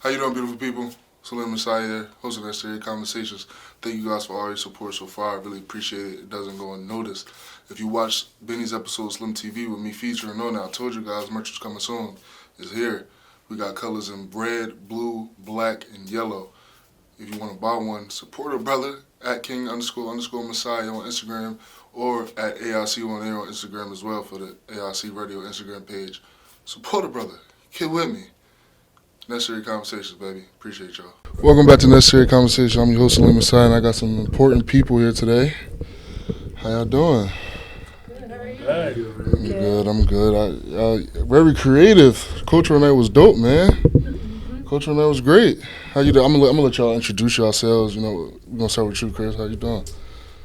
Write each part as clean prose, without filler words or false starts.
How you doing, beautiful people? Saleem here, hosting Necessary Conversations. Thank you guys for all your support so far. I really appreciate it. It doesn't go unnoticed. If you watch Benny's episode Slim TV with me featuring Nona, I told you guys merch is coming soon. It's here. We got colors in red, blue, black, and yellow. If you want to buy one, support a brother at King__Messiah on Instagram or at AIC on air on Instagram as well for the AIC Radio Instagram page. Support a brother. Get with me. Necessary Conversations, baby. Appreciate y'all. Welcome back to Necessary Conversations. I'm your host, Saleem, and I got some important people here today. How y'all doing? Good. How are you? I'm good. Very creative. Cultural night was dope, man. Cultural night was great. How you doing? I'm gonna let y'all introduce yourselves. You know, we're gonna start with you, Chris. How you doing?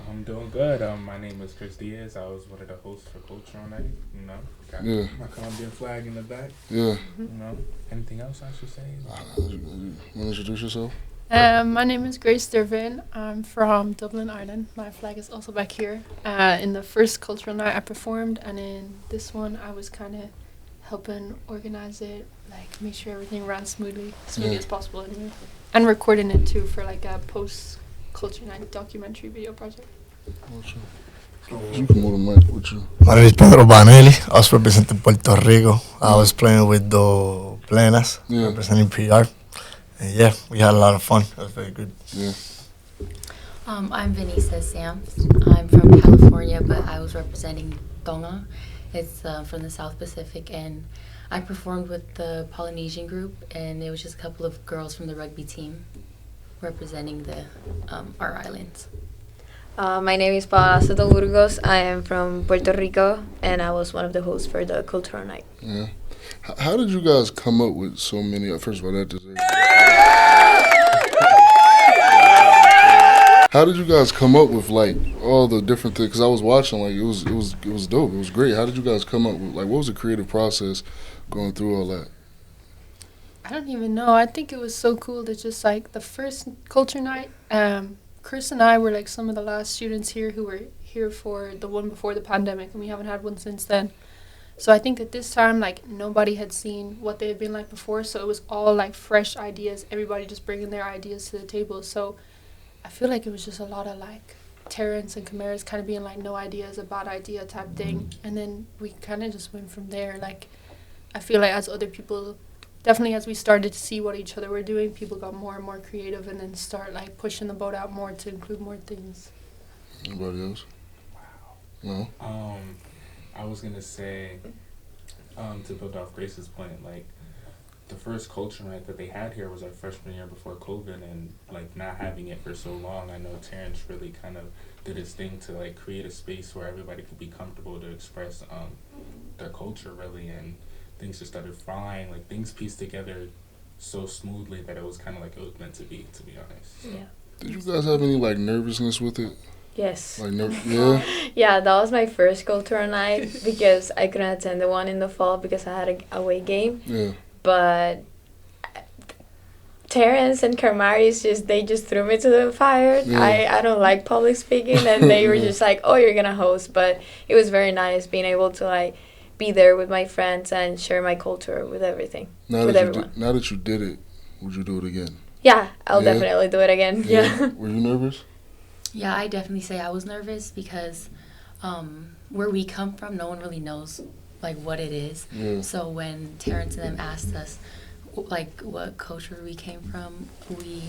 I'm doing good. My name is Chris Diaz. I was one of the hosts for Cultural Night. You know, got my Colombian flag in the back. Yeah. You know, anything else I should say? You want to introduce yourself? My name is Dervan. I'm from Dublin, Ireland. My flag is also back here. In the first Cultural Night I performed, and in this one I was kind of helping organize it, like make sure everything ran smoothly as possible anyway. And recording it too for like a post-Culture Night documentary video project. You can move the mic with you. My name is Pedro Panelli. I was representing Puerto Rico. I was playing with the Plenas, representing PR. And yeah, we had a lot of fun. It was very good. Yeah. I'm Venise Sanft. I'm from California, but I was representing Tonga. It's from the South Pacific, and I performed with the Polynesian group, and it was just a couple of girls from the rugby team representing our islands. My name is Paola, Soto, Burgos. I am from Puerto Rico, and I was one of the hosts for the Cultural Night. Yeah. How did you guys come up with so many? First of all, that deserves. How did you guys come up with like all the different things? Because I was watching, like it was dope. It was great. How did you guys come up with what was the creative process going through all that? I don't even know. I think it was so cool that just like the first Culture Night, Chris and I were like some of the last students here who were here for the one before the pandemic, and we haven't had one since then. So I think at this time, like, nobody had seen what they had been like before, so it was all like fresh ideas, everybody just bringing their ideas to the table. So I feel like it was just a lot of like Terrence and Kamara's kind of being like, no idea is a bad idea type thing, and then we kind of just went from there. Like, I feel like as other people, definitely as we started to see what each other were doing, people got more and more creative and then start like pushing the boat out more to include more things. Anybody else? Wow. No? I was going to say, to build off Grace's point, like, the first Culture Night that they had here was our freshman year before COVID, and, like, not having it for so long, I know Terrence really kind of did his thing to, like, create a space where everybody could be comfortable to express their culture, really, and things just started flying. Like, things pieced together so smoothly that it was kind of like it was meant to be honest. Yeah. Did you guys have any, like, nervousness with it? Yes. Like, yeah? Yeah, that was my first Cultural Night because I couldn't attend the one in the fall because I had an away game. Yeah. But Terrence and Carmaris they just threw me to the fire. Yeah. I don't like public speaking, and they were just like, oh, you're gonna host. But it was very nice being able to like be there with my friends and share my culture with everyone. Now that you did it, would you do it again? Yeah, I'll definitely do it again. Yeah. Were you nervous? Yeah, I definitely say I was nervous because where we come from, no one really knows like what it is. Yeah. So when Terrence and them asked us like what culture we came from, we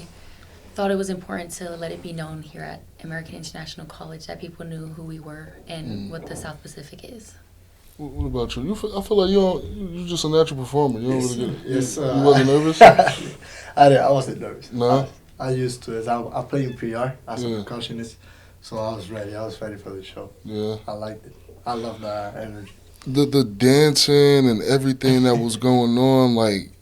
thought it was important to let it be known here at American International College that people knew who we were and what the South Pacific is. What about you? I feel like you're just a natural performer. You don't really get it. Yes, you wasn't nervous? I wasn't nervous. No? I used to. I played in PR as a percussionist, so I was ready. I was ready for the show. Yeah. I liked it. I love the energy. The dancing and everything that was going on, like,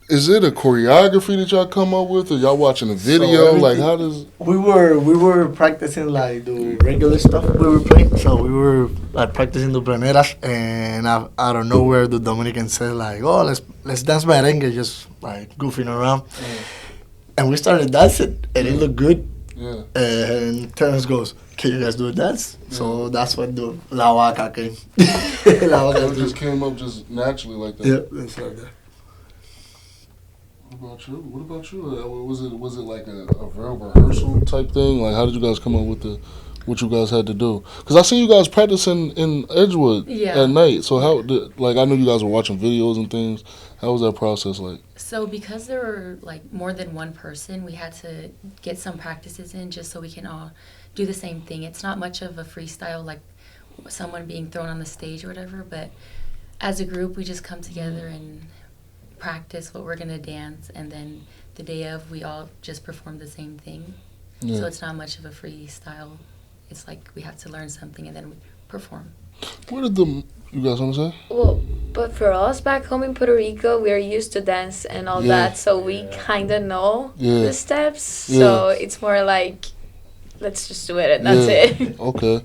is it a choreography that y'all come up with, or y'all watching a video? So like, how does... We were practicing, like, the regular stuff we were playing. So we were, like, practicing the planeras, and out of nowhere, the Dominican said, like, oh, let's dance merengue, just, like, goofing around. And we started dancing, and it looked good. Yeah. And Terrence goes, can you guys do a dance? Yeah. So that's when the La Vaca came. La Vaca just came up just naturally like that. Yeah, that's like that. What about you? Was it like a real rehearsal type thing? Like, how did you guys come up with what you guys had to do? Because I see you guys practicing in Edgewood at night. So I know you guys were watching videos and things. How was that process like? So because there were like more than one person, we had to get some practices in just so we can all do the same thing. It's not much of a freestyle like someone being thrown on the stage or whatever, but as a group we just come together and practice what we're gonna dance, and then the day of we all just perform the same thing. Yeah. So it's not much of a freestyle. It's like we have to learn something and then we perform. What did you guys want to say? Well, but for us back home in Puerto Rico, we are used to dance and all that, so we kind of know the steps. So it's more like, let's just do it and that's it. Okay.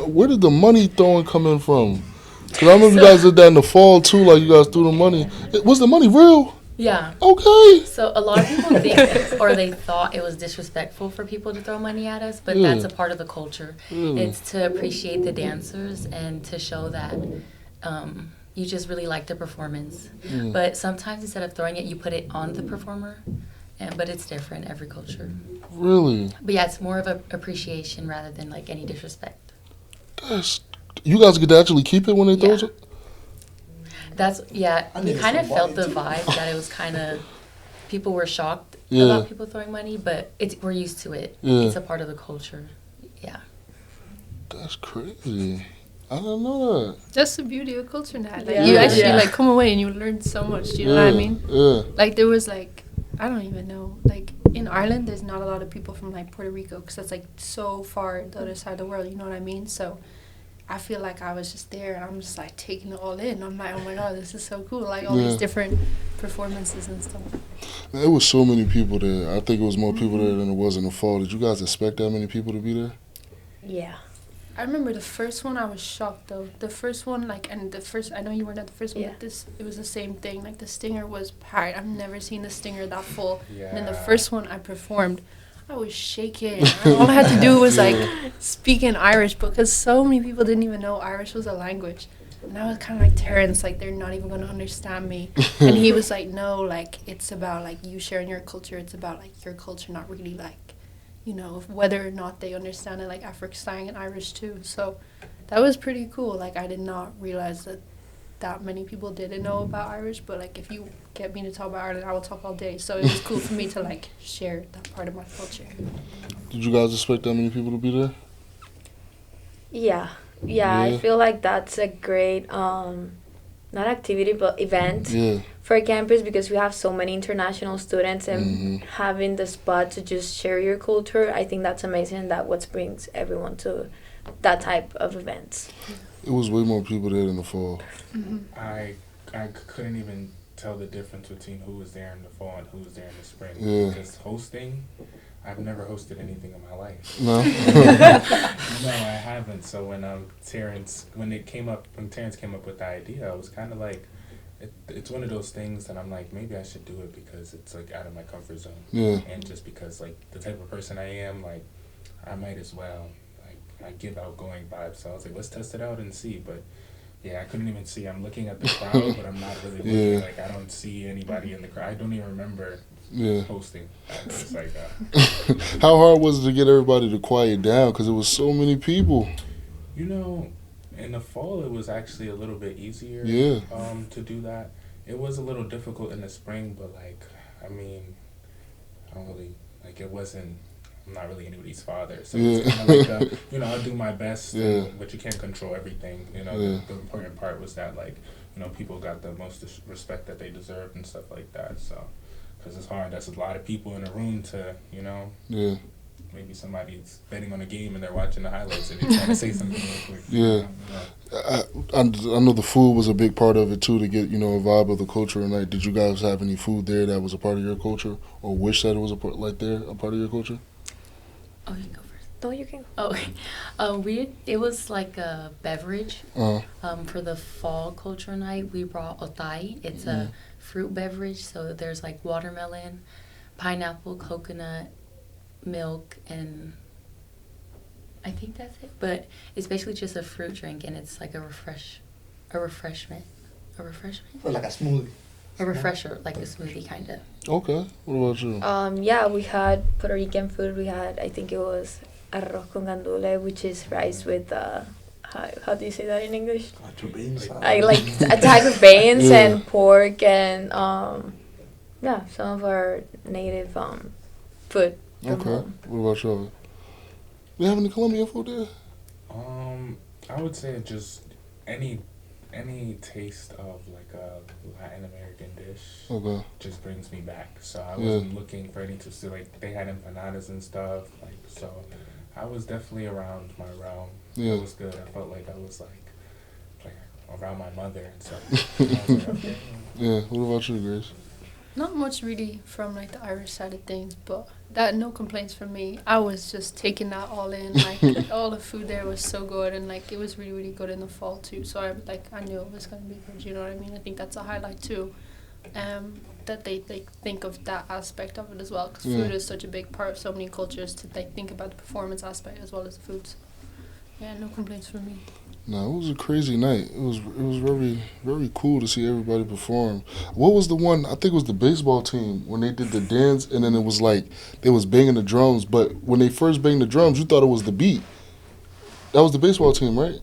Where did the money throwing come in from? Because I remember you guys did that in the fall too, like you guys threw the money. Was the money real? Yeah. Okay. So a lot of people think, or they thought it was disrespectful for people to throw money at us, but that's a part of the culture. It's to appreciate the dancers and to show that you just really like the performance. But sometimes instead of throwing it, you put it on the performer. But it's different every culture. Really? But yeah, it's more of an appreciation rather than like any disrespect. You guys get to actually keep it when they throw it? We kind of felt the vibe that it was kind of, people were shocked about people throwing money, but we're used to it. It's a part of the culture. Yeah. That's crazy. I didn't know that. That's the beauty of culture now. Like, you actually like come away and you learn so much. Do you know what I mean? Yeah. Like there was like, I don't even know. Like in Ireland, there's not a lot of people from like Puerto Rico because that's like so far the other side of the world. You know what I mean? So I feel like I was just there and I'm just like taking it all in. I'm like, oh my God, this is so cool. Like all these different performances and stuff. There was so many people there. I think it was more people there than it was in the fall. Did you guys expect that many people to be there? Yeah. I remember the first one, I was shocked though. The first one, like, and the first, I know you weren't at the first one, but it was the same thing. Like the stinger was packed. I've never seen the stinger that full. Yeah. And then the first one I performed, I was shaking. All I had to do was like speak in Irish because so many people didn't even know Irish was a language. And I was kind of like, Terrence, like they're not even going to understand me. And he was like, no, like it's about like you sharing your culture. It's about like your culture, not really like, you know, whether or not they understand it, like African slang and Irish too. So that was pretty cool. Like I did not realize that many people didn't know about Irish, but like if you get me to talk about Ireland, I will talk all day. So it was cool for me to like share that part of my culture. Did you guys expect that many people to be there? Yeah, I feel like that's a great not activity but event for campus because we have so many international students and having the spot to just share your culture, I think that's amazing. That what brings everyone to that type of events. It was way more people there than the fall. I couldn't even tell the difference between who was there in the fall and who was there in the spring. Yeah. Because hosting, I've never hosted anything in my life. No? No, I haven't. So when Terrence came up with the idea, I was kind of like, it's one of those things that I'm like, maybe I should do it because it's like out of my comfort zone. Yeah. And just because like the type of person I am, like I might as well. I give outgoing vibes, so I was like, let's test it out and see. But yeah, I couldn't even see. I'm looking at the crowd, but I'm not really looking. Like I don't see anybody in the crowd. I don't even remember hosting. It's like how hard was it to get everybody to quiet down because it was so many people? You know, in the fall it was actually a little bit easier. To do that. It was a little difficult in the spring, but like I mean, I don't really like it wasn't. I'm not really anybody's father, so it's kind of like I'll do my best, but you can't control everything. You know, the important part was that like people got the most respect that they deserved and stuff like that. So, because it's hard, that's a lot of people in a room to maybe somebody's betting on a game and they're watching the highlights and they're trying to say something real quick. I know the food was a big part of it too to get a vibe of the culture. And like, did you guys have any food there that was a part of your culture, or wish that it was a part of your culture? Oh, you go first. No, you can. Oh, it was like a beverage. For the fall culture night, we brought otay. It's a fruit beverage. So there's like watermelon, pineapple, coconut, milk, and I think that's it. But it's basically just a fruit drink, and it's like a refreshment. So like a smoothie. A refresher, like a smoothie kind of. Okay. What about you? Yeah, we had Puerto Rican food. We had, I think it was arroz con gandule, which is rice with how do you say that in English? Beans. I like a type of beans Yeah. and pork and yeah, some of our native food from Okay. home. What about y'all? We have any Colombian food there? I would say just any taste of like a Latin American dish Okay. just brings me back. So I Yeah. wasn't looking for any to see like they had empanadas and stuff. Like so, I was definitely around my realm. Yeah. It was good. I felt like I was like around my mother and stuff. I was like, okay. Yeah. What about you, Grace? Not much really from like the Irish side of things, but that no complaints from me. I was just taking that all in. Like all the food there was so good, and like it was really really good in the fall too. So I knew it was gonna be good. You know what I mean? I think that's a highlight too. That they think of that aspect of it as well, because food is such a big part of so many cultures to think about the performance aspect as well as the foods. Yeah, no complaints from me. No, it was a crazy night. It was very very cool to see everybody perform. What was the one? I think it was the baseball team when they did the dance, and then it was like they was banging the drums. But when they first banged the drums, you thought it was the beat. That was the baseball team, right?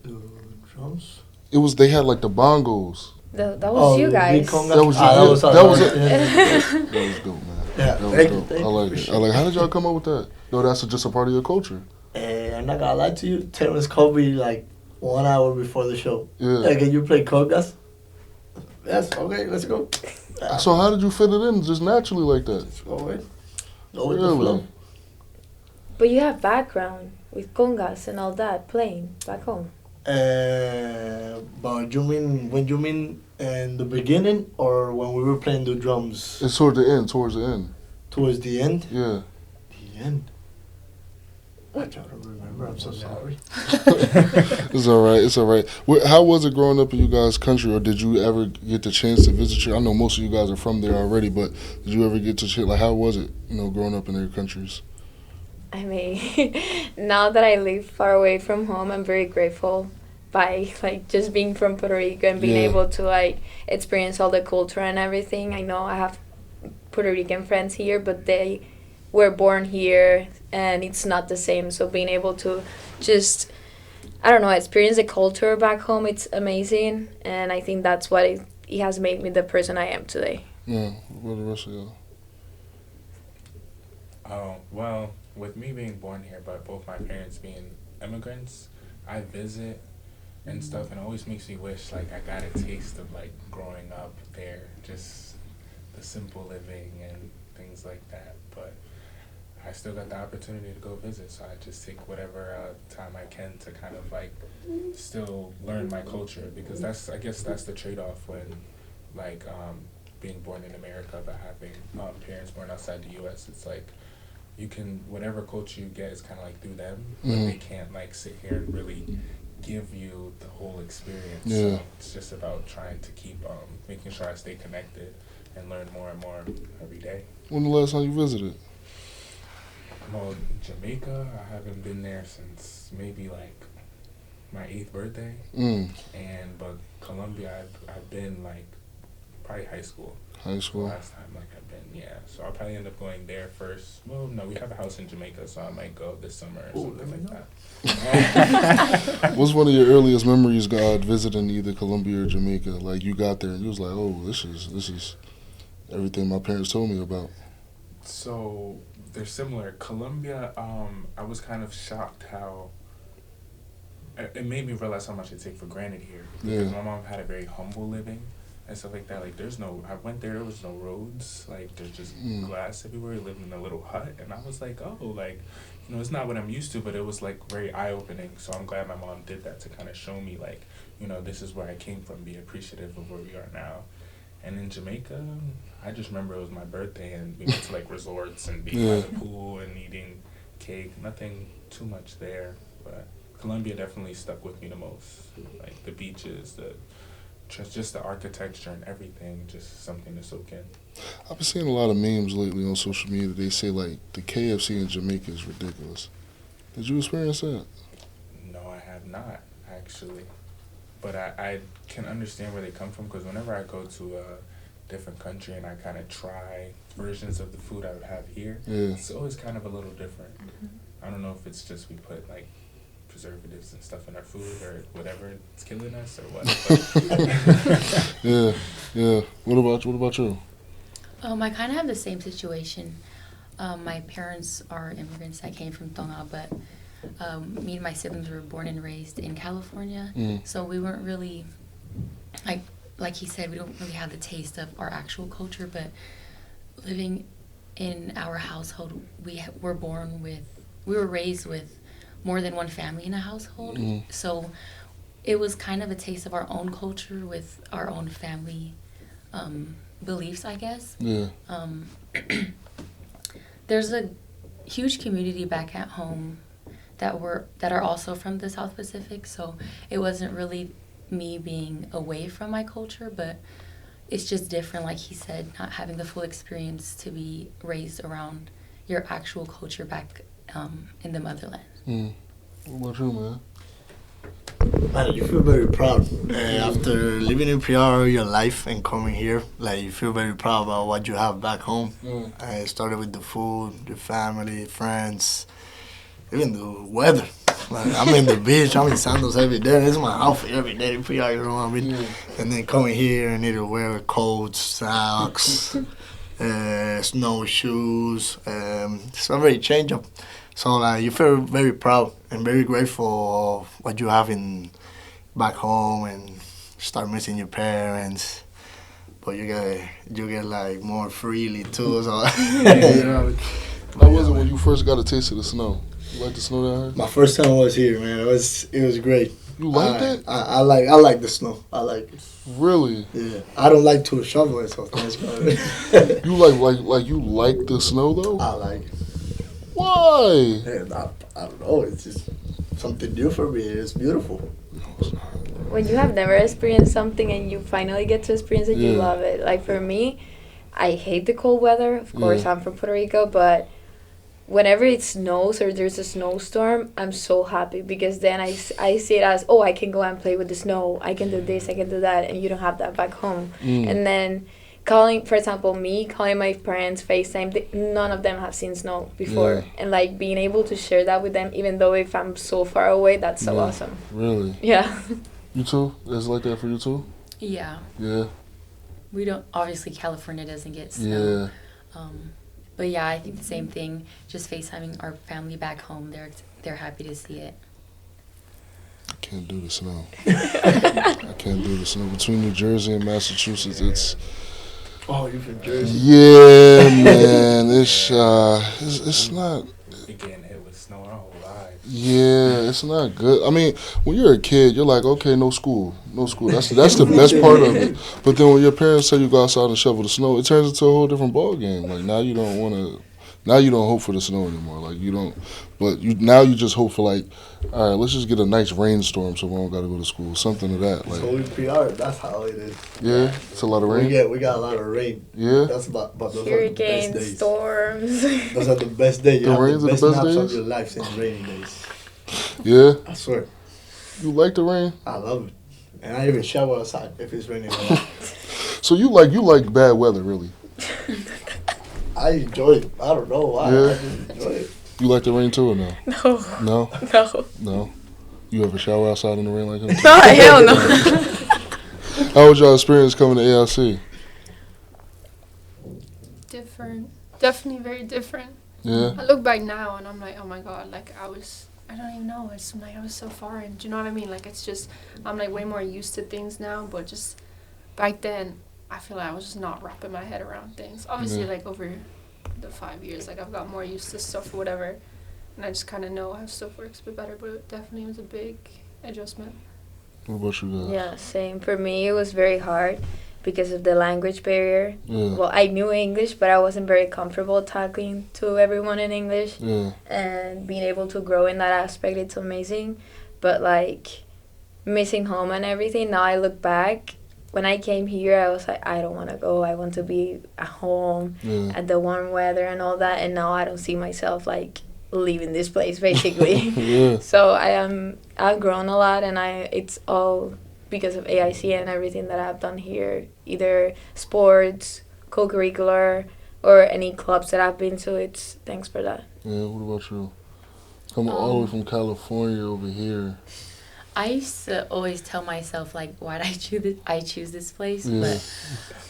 The drums. It was. They had like the bongos. That was you guys. That was that was that was it. yeah. That was dope, man. Yeah, That was thank you, dope. thank I like you. it. I like. How did y'all come up with that? No, that's just a part of your culture. I'm not gonna lie to you. Terrence called me like 1 hour before the show. Yeah. Like, can you play congas? Yes. Okay, let's go. So how did you fit it in just naturally like that? Let's go with. Go with the flow. But you have background with congas and all that playing back home. But you mean when you mean in the beginning or when we were playing the drums It's towards the end. Towards the end. towards the end? Yeah. The end. I try to remember. I'm so sorry. It's all right. It's all right. How was it growing up in you guys' country, or did you ever get the chance to visit I know most of you guys are from there already, but did you ever get to like how was it? Growing up in their countries. I mean, now that I live far away from home, I'm very grateful by like just being from Puerto Rico and being able to like experience all the culture and everything. I know I have Puerto Rican friends here, but they were born here and it's not the same. So being able to just, I don't know, experience the culture back home, it's amazing. And I think that's what it has made me the person I am today. Yeah. What the rest of y'all? Oh, well, with me being born here, but both my parents being immigrants, I visit and stuff, and it always makes me wish, like, I got a taste of, like, growing up there, just the simple living and things like that, but I still got the opportunity to go visit, so I just take whatever time I can to kind of, like, still learn my culture, because I guess that's the trade-off when, like, being born in America, but having parents born outside the U.S., it's like, you can, whatever culture you get is kind of like through them, but they can't like sit here and really give you the whole experience. Yeah. So it's just about trying to keep making sure I stay connected and learn more and more every day. When the last time you visited? Well, Jamaica, I haven't been there since maybe like my 8th birthday, but Colombia, I've been like probably high school. High school. Last time like I've been, yeah. So I'll probably end up going there first. Well, no, we have a house in Jamaica, so I might go this summer or something like that. What's one of your earliest memories, God, visiting either Colombia or Jamaica? Like you got there and you was like, oh, this is everything my parents told me about. So they're similar. Colombia, I was kind of shocked how it made me realize how much I take for granted here. Because my mom had a very humble living and stuff like that. Like I went there was no roads. Like there's just glass everywhere. We lived in a little hut, and I was like, oh, like, it's not what I'm used to, but it was like very eye-opening. So I'm glad my mom did that to kind of show me like, this is where I came from. Be appreciative of where we are now. And in Jamaica, I just remember it was my birthday, and we went to like resorts and being by the pool and eating cake. Nothing too much there, but Colombia definitely stuck with me the most. Like the beaches, just the architecture and everything, just something to soak in. I've been seeing a lot of memes lately on social media. They say like the KFC in Jamaica is ridiculous. Did you experience that? No, I have not actually. but I can understand where they come from, because whenever I go to a different country and I kind of try versions of the food I would have here, it's always kind of a little different. I don't know if it's just we put like preservatives and stuff in our food or whatever, it's killing us or what. Yeah. What about you? I kind of have the same situation. My parents are immigrants that came from Tonga, but me and my siblings were born and raised in California, so we weren't really, like he said, we don't really have the taste of our actual culture, but living in our household, we were raised with more than one family in a household, so it was kind of a taste of our own culture with our own family beliefs, I guess. There's a huge community back at home that are also from the South Pacific, so it wasn't really me being away from my culture, but it's just different, like he said, not having the full experience to be raised around your actual culture back in the motherland. What about you, man? Man, you feel very proud after living in PR your life and coming here. Like, you feel very proud about what you have back home. I started with the food, the family, friends, even the weather. Like, I'm in the beach, I'm in sandals every day. This is my outfit every day in PR, you know what I mean? And then coming here, I need to wear coats, socks, snowshoes. It's a very change up. So like, you feel very proud and very grateful of what you have in back home, and start missing your parents. But you get like more freely too. So you know. How was it when you first got a taste of the snow? You like the snow down here? My first time was here, man. It was great. You liked it? I like the snow. I like it. Really? Yeah. I don't like to shovel it, so thanks God. You like the snow though? I like it. Why? Yeah, I don't know. It's just something new for me. It's beautiful. When you have never experienced something and you finally get to experience it, you love it. Like for me, I hate the cold weather. Of course, I'm from Puerto Rico, but whenever it snows or there's a snowstorm, I'm so happy, because then I see it as, I can go and play with the snow. I can do this, I can do that, and you don't have that back home. And then calling my parents FaceTime, none of them have seen snow before. And like being able to share that with them, even though if I'm so far away, that's so awesome. Really? Yeah. You too? It's like that for you too? Yeah. Yeah. We don't, obviously California doesn't get snow. Yeah. But yeah, I think the same thing, just FaceTiming our family back home, they're happy to see it. I can't do the snow. I can't do the snow. Between New Jersey and Massachusetts, it's... Oh, you're from Jersey? Yeah, man. It's not... We're getting hit with snow our whole lives. Yeah, it's not good. I mean, when you're a kid, you're like, okay, no school. That's the best part of it. But then when your parents say you go outside and shovel the snow, it turns into a whole different ball game. Like now you don't hope for the snow anymore. Like you don't, but you just hope for like, all right, let's just get a nice rainstorm so we don't got to go to school. Something of that. Like, So in PR, that's how it is. Yeah, it's a lot of rain. We got a lot of rain. Yeah. But those are the best Hurricanes, days. storms. Those are the best days. The rains are the best naps days? of your life since rainy days. Yeah. I swear. You like the rain? I love it. And I even shower outside if it's raining a lot. So you like bad weather, really? I enjoy it. I don't know why. Yeah. I just enjoy it. You like the rain too or no? No. No? No. You ever shower outside in the rain like that? No, hell no. How was your experience coming to ALC? Different. Definitely very different. Yeah. I look back now and I'm like, oh my god, like I don't even know. It's like I was so foreign. Do you know what I mean? Like it's just, I'm like way more used to things now, but just back then, I feel like I was just not wrapping my head around things. Obviously, like over the 5 years, like I've got more used to stuff or whatever, and I just kind of know how stuff works a bit better, but it definitely was a big adjustment. What about you guys? Yeah, same. For me, it was very hard because of the language barrier. Yeah. Well, I knew English, but I wasn't very comfortable talking to everyone in English. Yeah. And being able to grow in that aspect, it's amazing. But like missing home and everything, now I look back, when I came here, I was like, I don't want to go. I want to be at home, at the warm weather and all that. And now I don't see myself like leaving this place, basically. Yeah. So I've grown a lot, and it's all because of AIC and everything that I've done here, either sports, co-curricular, or any clubs that I've been to. It's thanks for that. Yeah, what about you? Coming all the way from California over here. I used to always tell myself, like, why did I choose this place? Yeah.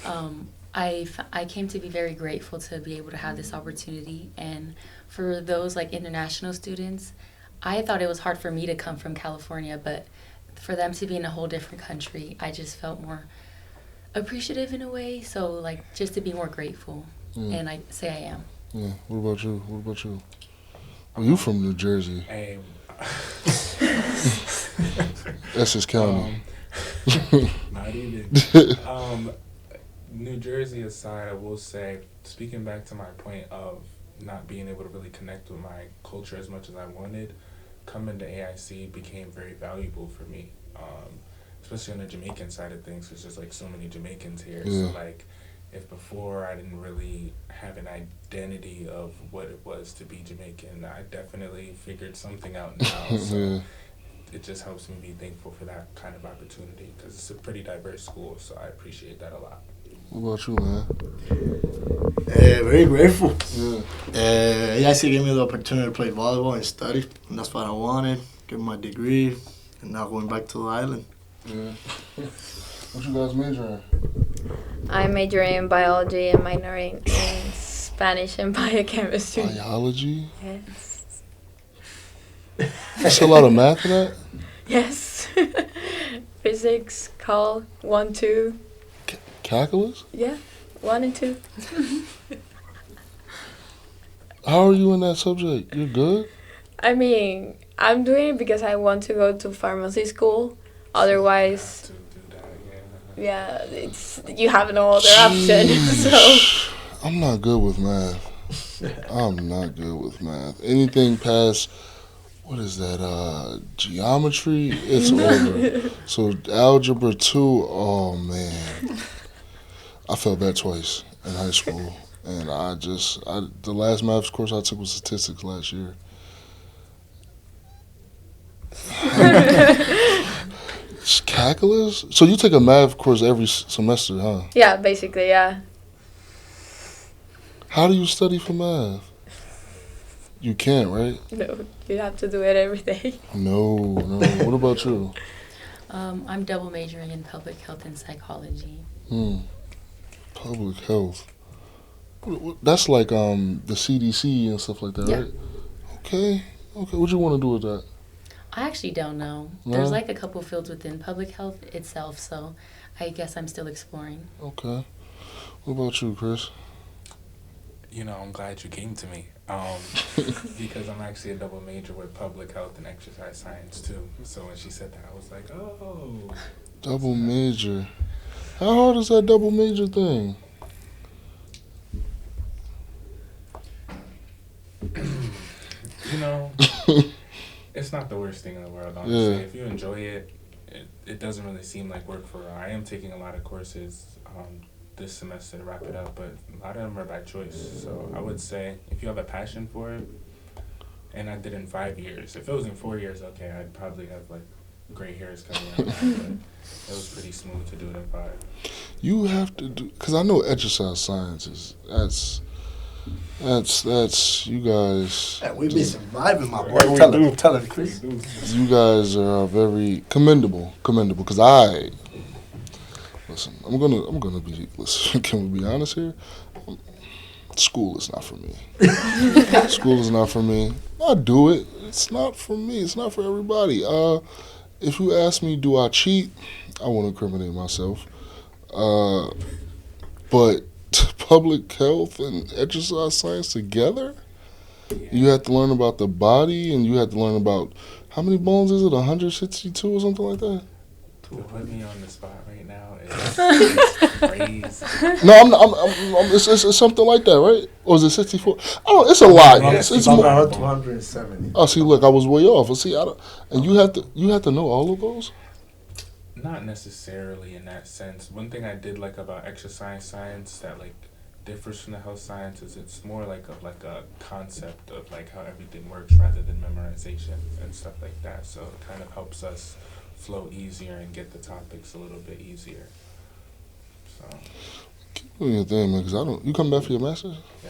But I came to be very grateful to be able to have this opportunity. And for those, like, international students, I thought it was hard for me to come from California, but for them to be in a whole different country, I just felt more appreciative in a way. So, like, just to be more grateful. And I say I am. Yeah, what about you? What about you? Oh, you from New Jersey. Hey. Essex County. Not even. New Jersey aside, I will say, speaking back to my point of not being able to really connect with my culture as much as I wanted, coming to AIC became very valuable for me, especially on the Jamaican side of things. There's just like so many Jamaicans here. Yeah. So like, if before I didn't really have an identity of what it was to be Jamaican, I definitely figured something out now. So Yeah. it just helps me be thankful for that kind of opportunity because it's a pretty diverse school, so I appreciate that a lot. What about you, man? Very grateful. Yeah. AIC gave me the opportunity to play volleyball and study, and that's what I wanted. Get my degree, and now going back to the island. Yeah. What you guys major in? I'm majoring in biology and minoring in Spanish and biochemistry. Biology? Yes. There's a lot of math in that? Yes. Physics, Cal, 1, 2. Calculus? Yeah, 1 and 2. How are you in that subject? You're good? I mean, I'm doing it because I want to go to pharmacy school. Otherwise, To do that, yeah. yeah, it's you have no other option. So I'm not good with math. I'm not good with math. Anything past, what is that, geometry, it's over. So algebra 2, oh man. I failed that twice in high school. And the last maths course I took was statistics last year. It's calculus? So you take a math course every semester, huh? yeah, basically, yeah. How do you study for math? You can't, right? No, you have to do it every day. No. What about you? I'm double majoring in public health and psychology. Public health. That's like the CDC and stuff like that, Yeah. right? Okay. What you want to do with that? I actually don't know. No? There's like a couple fields within public health itself, so I guess I'm still exploring. Okay. What about you, Chris? You know, I'm glad you came to me because I'm actually a double major with public health and exercise science too. So when she said that, I was like, oh. Double major. How hard is that double major thing? You know, it's not the worst thing in the world, honestly. Yeah. If you enjoy it, it doesn't really seem like work for her. I am taking a lot of courses this semester to wrap it up, but a lot of them are by choice. So I would say if you have a passion for it, and I did in 5 years. If it was in 4 years, okay, I'd probably have like gray hairs coming out, but it was pretty smooth to do it in 5. You have to do, because I know exercise sciences. That's you guys. Yeah, we be surviving, my boy. We Tell him, Chris. You guys are very commendable. Because listen, I'm gonna be. Listen, can we be honest here? School is not for me. School is not for me. I do it. It's not for me. It's not for everybody. If you ask me, do I cheat? I won't incriminate myself. But public health and exercise science together, you have to learn about the body, and you have to learn about how many bones is it? 162 or something like that. To put me on the spot right now is crazy. No, it's something like that, right? Or is it 64? Oh, it's a lot. Yeah, It's it's more. about 270. Oh, see, look, I was way off. See, and you have to know all of those. Not necessarily in that sense. One thing I did like about exercise science that like differs from the health sciences, it's more like a concept of like how everything works rather than memorization and stuff like that. So it kind of helps us flow easier and get the topics a little bit easier. So. Keep doing your thing, man. Cause you come back for your master's? Yeah.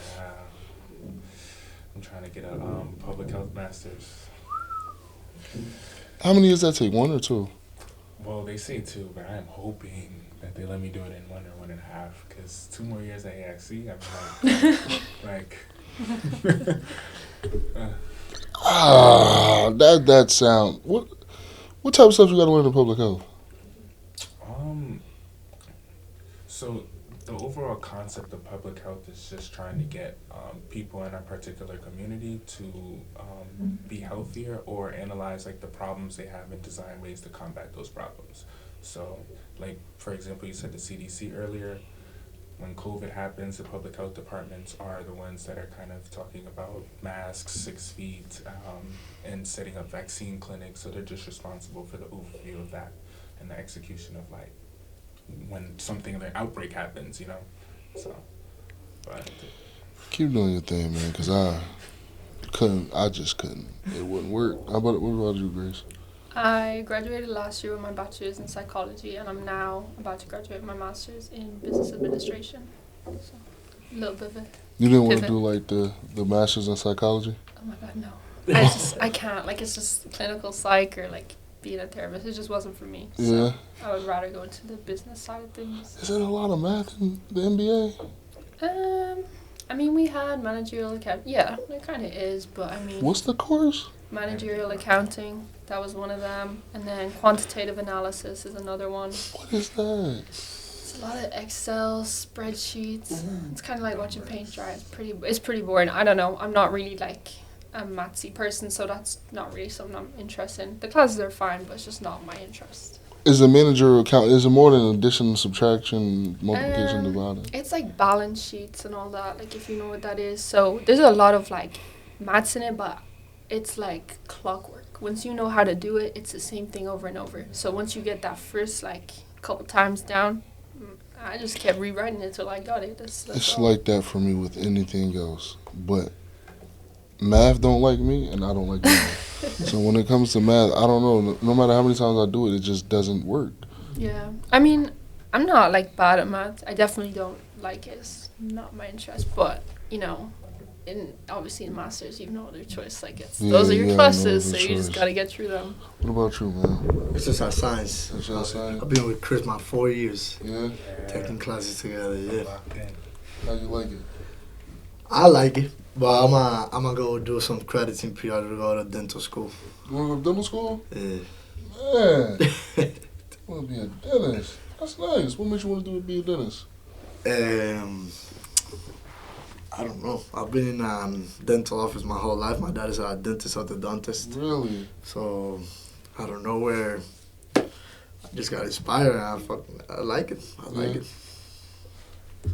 I'm trying to get a public health master's. How many years that take? 1 or 2? Well, they say 2, but I am hoping that they let me do it in 1 or 1.5. Because 2 more years at AXC, I'm that sound. What type of stuff you got to learn in public health? So the overall concept of public health is just trying to get people in a particular community to be healthier or analyze like the problems they have and design ways to combat those problems. So, like for example, you said the CDC earlier. When COVID happens, the public health departments are the ones that are kind of talking about masks, 6 feet, and setting up vaccine clinics. So they're just responsible for the overview of that and the execution of like when something like outbreak happens, you know. So, but keep doing your thing, man. Cause I just couldn't. It wouldn't work. What about you, Grace? I graduated last year with my bachelor's in psychology, and I'm now about to graduate my master's in business administration. So, a little bit of a You didn't want to pivot. do like the master's in psychology? Oh my god, no. I can't. Like, it's just clinical psych or like being a therapist. It just wasn't for me. So Yeah. I would rather go into the business side of things. Is there a lot of math in the MBA? I mean, we had managerial account. Yeah, there kind of is, but I mean, What's the course? managerial accounting. That was one of them, and then quantitative analysis is another one. What is that? It's a lot of Excel spreadsheets. It's kind of like watching paint dry. It's pretty boring. I don't know. I'm not really like a mathsy person, so that's not really something I'm interested in. The classes are fine, but it's just not my interest. Is the managerial account, is it more than addition, subtraction, multiplication, Um, dividing? It's like balance sheets and all that, like if you know what that is. So there's a lot of like maths in it, but it's like clockwork. Once you know how to do it, it's the same thing over and over. So once you get that first like couple times down, I just kept rewriting it till I got it. That's It's all. like that for me with anything else. But math don't like me, and I don't like math. So when it comes to math, I don't know. No matter how many times I do it, it just doesn't work. Yeah. I mean, I'm not like bad at math. I definitely don't like it. It's not my interest. But, you know, obviously in masters, you have no other choice. Like those are your no classes, other so you just choice. gotta get through them. What about you, man? It's just our science. It's your science? I've been with Chris my 4 years, Yeah? taking classes together. Yeah, locked in. How you like it? I like it, but I'm gonna go do some credits in PR to go to dental school. You want to go to dental school? Yeah. Man, you want to be a dentist. That's nice. What makes you want to be a dentist? I don't know. I've been in a dental office my whole life. My dad is a dentist orthodontist. Really? So, I don't know where. I just got inspired. I like it. I like it.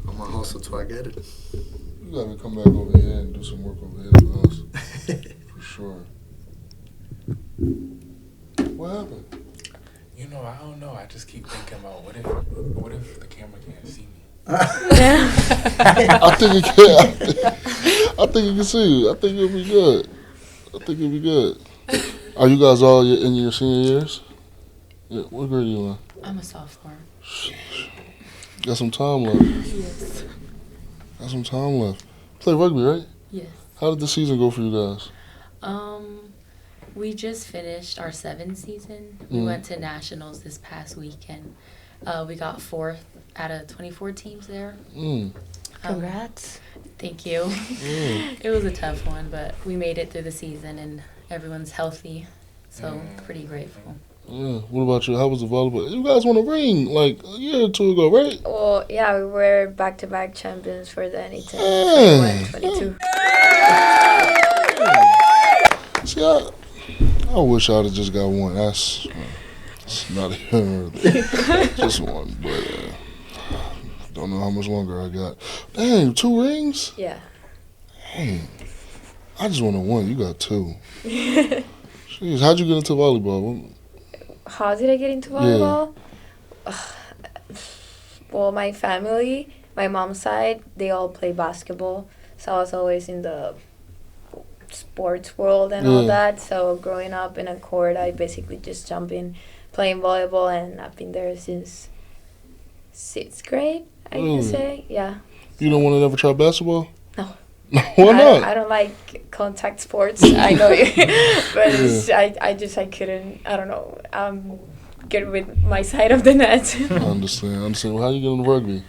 I'm gonna hustle till I get it. You got to come back over here and do some work over here with us. For sure. What happened? You know, I don't know. I just keep thinking about what if the camera can't see me? I think it can. I think it can see you. I think it'll be good. Are you guys all in your senior years? Yeah, what grade are you in? I'm a sophomore. Got some time left. Yes. Got some time left. Play rugby, right? Yes. How did the season go for you guys? We just finished our 7th season. We went to nationals this past weekend. We got 4th out of 24 teams there. Congrats. Thank you. It was a tough one, but we made it through the season and everyone's healthy. So pretty grateful. Yeah. What about you? How was the volleyball? You guys won a ring like a year or two ago, right? Well, yeah, we were back-to-back champions for the NE10 Yeah. 21-22. See, I wish I'd have just got one. That's not even just one, but don't know how much longer I got. Dang, 2 rings? Yeah. Dang, I just wanted 1. You got 2. Jeez, how'd you get into volleyball? How did I get into volleyball? Well, my family, my mom's side, they all play basketball. So I was always in the sports world and all that. So growing up in a court, I basically just jump in, playing volleyball, and I've been there since 6th grade, I can say. Yeah. You don't want to never try basketball? No. Why not? I don't like contact sports. I know you, but I couldn't. I don't know. Get with my side of the net. I understand. Well, how did you get into rugby?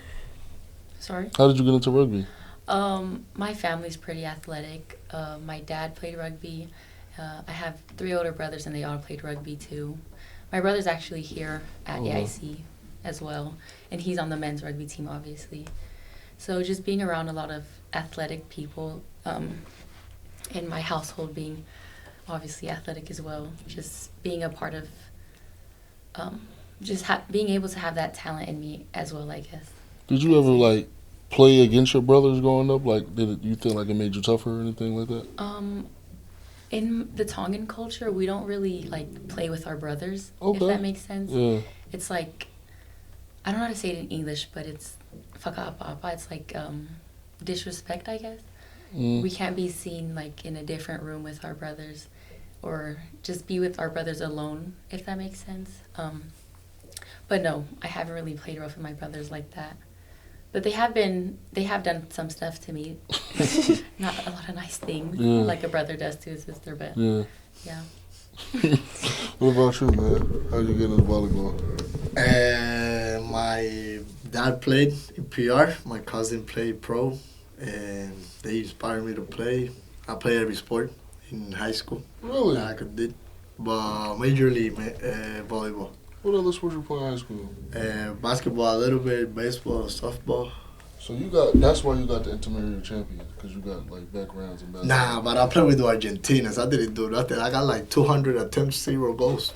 Sorry? How did you get into rugby? My family's pretty athletic. My dad played rugby. I have 3 older brothers, and they all played rugby too. My brother's actually here at AIC as well, and he's on the men's rugby team, obviously. So just being around a lot of athletic people, in my household being obviously athletic as well, just being a part of, being able to have that talent in me as well, I guess. Did you ever play against your brothers growing up? Did you feel like it made you tougher or anything like that? In the Tongan culture, we don't really play with our brothers, if that makes sense. Yeah. It's I don't know how to say it in English, but it's whakapapa. It's disrespect, I guess. We can't be seen in a different room with our brothers, or just be with our brothers alone, if that makes sense. But no, I haven't really played rough with my brothers like that. But they have done some stuff to me. Not a lot of nice things, like a brother does to his sister, but yeah. What about you, man? How did you get into volleyball? My dad played in PR. My cousin played pro, and they inspired me to play. I played every sport in high school. Really? That I could do, but majorly volleyball. What other sports you play in high school? Basketball a little bit, baseball, softball. So that's why you got the intramural champion, because you got backgrounds in basketball. Nah, but I played with the Argentinas. I didn't do nothing. I got 200 attempts, 0 goals.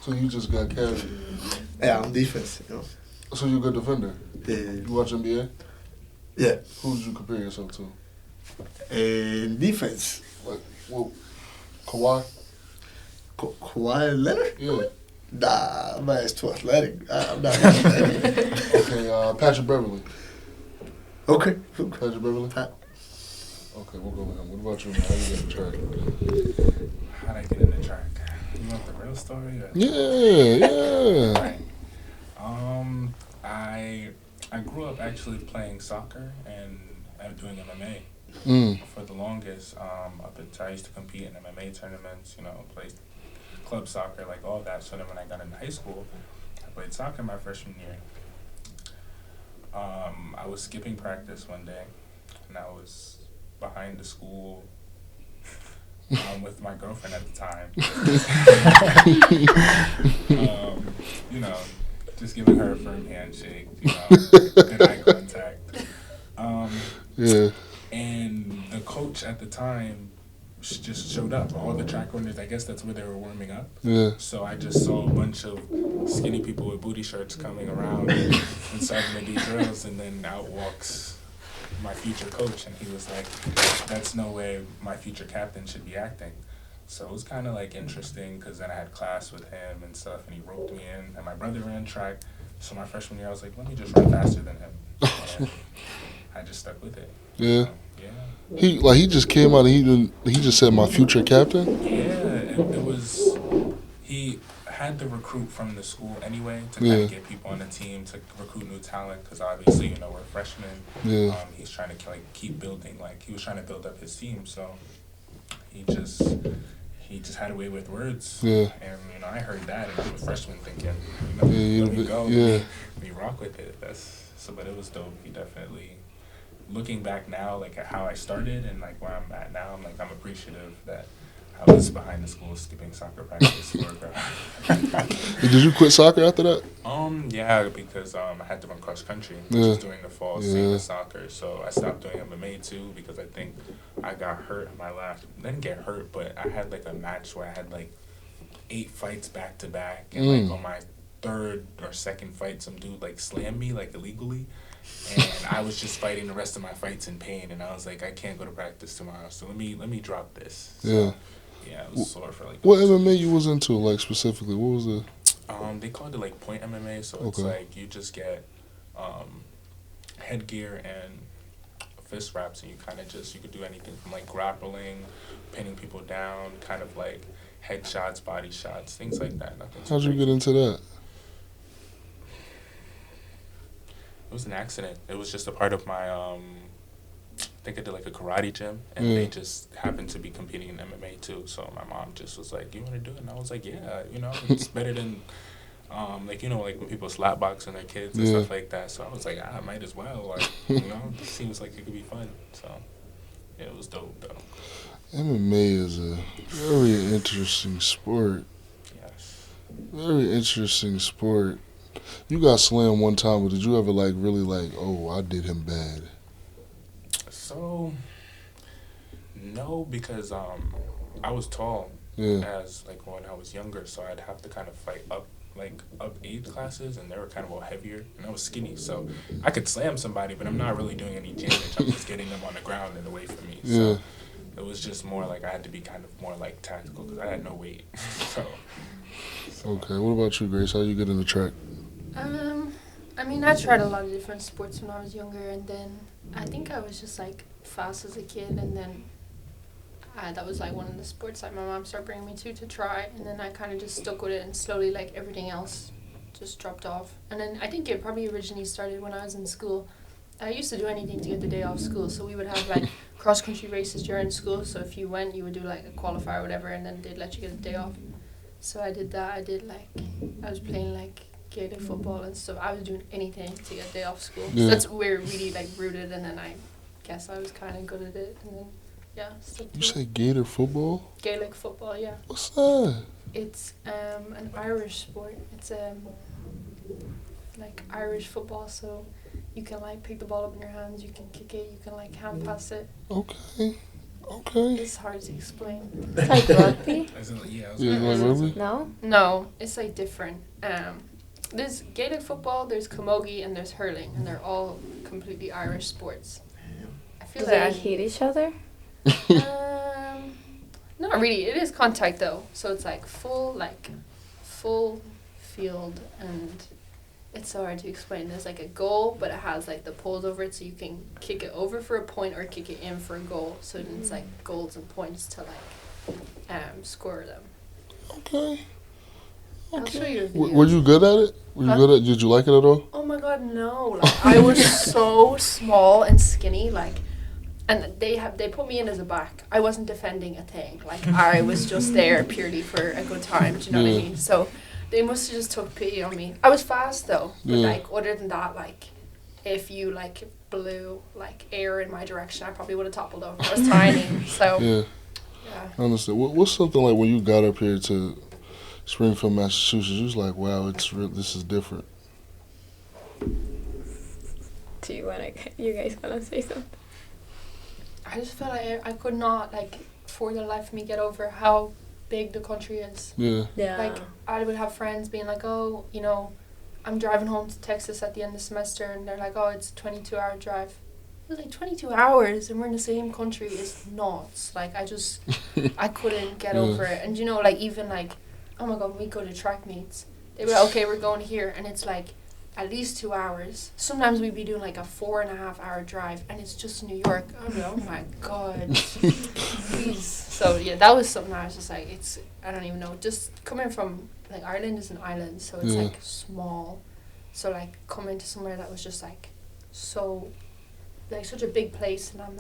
So you just got carried. Yeah, I'm defense, So you're a good defender? Yeah. You watch NBA? Yeah. Who did you compare yourself to? In defense. Kawhi? Kawhi Leonard? Yeah. Nah, man, it's too athletic. I'm not athletic. Okay, Patrick Beverly. Okay. Patrick Beverly? Okay, we'll go with him. What about you, man? How you get in track? How'd I get in the track? You want the real story? Or? Yeah. Right. I grew up actually playing soccer and doing MMA for the longest. Up until I used to compete in MMA tournaments, play club soccer, all that. So then when I got into high school, I played soccer my freshman year. I was skipping practice one day, and I was behind the school with my girlfriend at the time. Just giving her a firm handshake, good eye contact. And the coach at the time just showed up. All the track runners, I guess that's where they were warming up. Yeah. So I just saw a bunch of skinny people with booty shirts coming around and starting to do drills, and then out walks my future coach, and he was like, that's no way my future captain should be acting. So it was kind of interesting, because then I had class with him and stuff, and he roped me in, and my brother ran track. So my freshman year, I was like, let me just run faster than him. And I just stuck with it. Yeah. Yeah. He just came out and he just said my future captain? Yeah, it was, he had to recruit from the school anyway to kind of get people on the team, to recruit new talent, because obviously, we're freshmen. Yeah. He's trying to keep building, he was trying to build up his team, so he just had a way with words. Yeah. And, I heard that, and I'm a freshman thinking, let me go. Yeah. We rock with it. But it was dope. He definitely, looking back now, at how I started and where I'm at now, I'm appreciative that I was behind the school skipping soccer practice. Did you quit soccer after that? Yeah, because I had to run cross country, which is during the fall, same as soccer. So I stopped doing MMA too, because I think I got hurt in my last. Didn't get hurt, but I had a match where I had 8 fights back to back, and on my 3rd or 2nd fight, some dude slammed me illegally, and I was just fighting the rest of my fights in pain, and I was like, I can't go to practice tomorrow, so let me drop this. So, yeah, it was sore for What MMA you was into specifically? What was it? They called it point MMA, so it's you just get headgear and fist wraps, and you kind of you could do anything from grappling, pinning people down, kind of head shots, body shots, things like that. Nothing. How'd you get into that? It was an accident. It was just a part of my, I think I did like a karate gym, and they just happened to be competing in MMA too. So my mom just was like, "You want to do it?" And I was like, "Yeah, it's better than, like when people slap boxing their kids and stuff like that." So I was like, I might as well. Like, this seems like it could be fun. So yeah, it was dope though. MMA is a very interesting sport. Yes. Very interesting sport. You got slammed one time, but did you ever really oh, I did him bad? So, no, because I was tall as when I was younger, so I'd have to kind of fight up age classes, and they were kind of all heavier, and I was skinny, so I could slam somebody, but I'm not really doing any damage. I'm just getting them on the ground and away from me. So it was just more like I had to be kind of more tactical because I had no weight. So. Okay, what about you, Grace? How you get into track? I mean, I tried a lot of different sports when I was younger, and then I think I was just fast as a kid, and then that was one of the sports my mom started bringing me to try, and then I kind of just stuck with it, and slowly everything else just dropped off. And then I think it probably originally started when I was in school. I used to do anything to get the day off school, so we would have cross country races during school. So if you went, you would do a qualifier or whatever, and then they'd let you get a day off. So I did that. I was playing Gaelic football and stuff. I was doing anything to get a day off school. Yeah. So that's where it really rooted, and then I guess I was kind of good at it, and then stuck to You it. say Gator football? Gaelic football, yeah. What's that? It's an Irish sport. It's Irish football, so you can pick the ball up in your hands, you can kick it, you can hand pass it. Okay. It's hard to explain. It's like rugby? Rugby? No? No, it's different. There's Gaelic football, there's camogie, and there's hurling, and they're all completely Irish sports. I feel Do they hit each other? Not really. It is contact though, so it's full field, and it's so hard to explain. There's a goal, but it has the poles over it, so you can kick it over for a point or kick it in for a goal. So it's goals and points to score them. Okay. I'll show you a video. Were you good at it? Did you like it at all? Oh my god, no! I was so small and skinny, and they put me in as a back. I wasn't defending a thing. I was just there purely for a good time. Do you know what I mean? So they must have just took pity on me. I was fast though, but other than that, if you blew air in my direction, I probably would have toppled over. I was tiny, so yeah. I understand. What's something when you got up here to Springfield, Massachusetts? You was like, wow, this is different. Do you guys wanna say something? I just felt I could not for the life of me get over how big the country is. Yeah. Yeah. I would have friends being oh, I'm driving home to Texas at the end of the semester, and they're oh, it's a 22-hour drive. It was 22 hours, and we're in the same country. It's nuts. I couldn't get over it. And even oh my god, when we go to track meets, they were okay, we're going here, and it's at least 2 hours. Sometimes we'd be doing a 4.5-hour drive, and it's just New York. Oh my god. Please. So yeah, that was something I was just I don't even know. Just coming from Ireland is an island, so it's small. So coming to somewhere that was just so such a big place, and I'm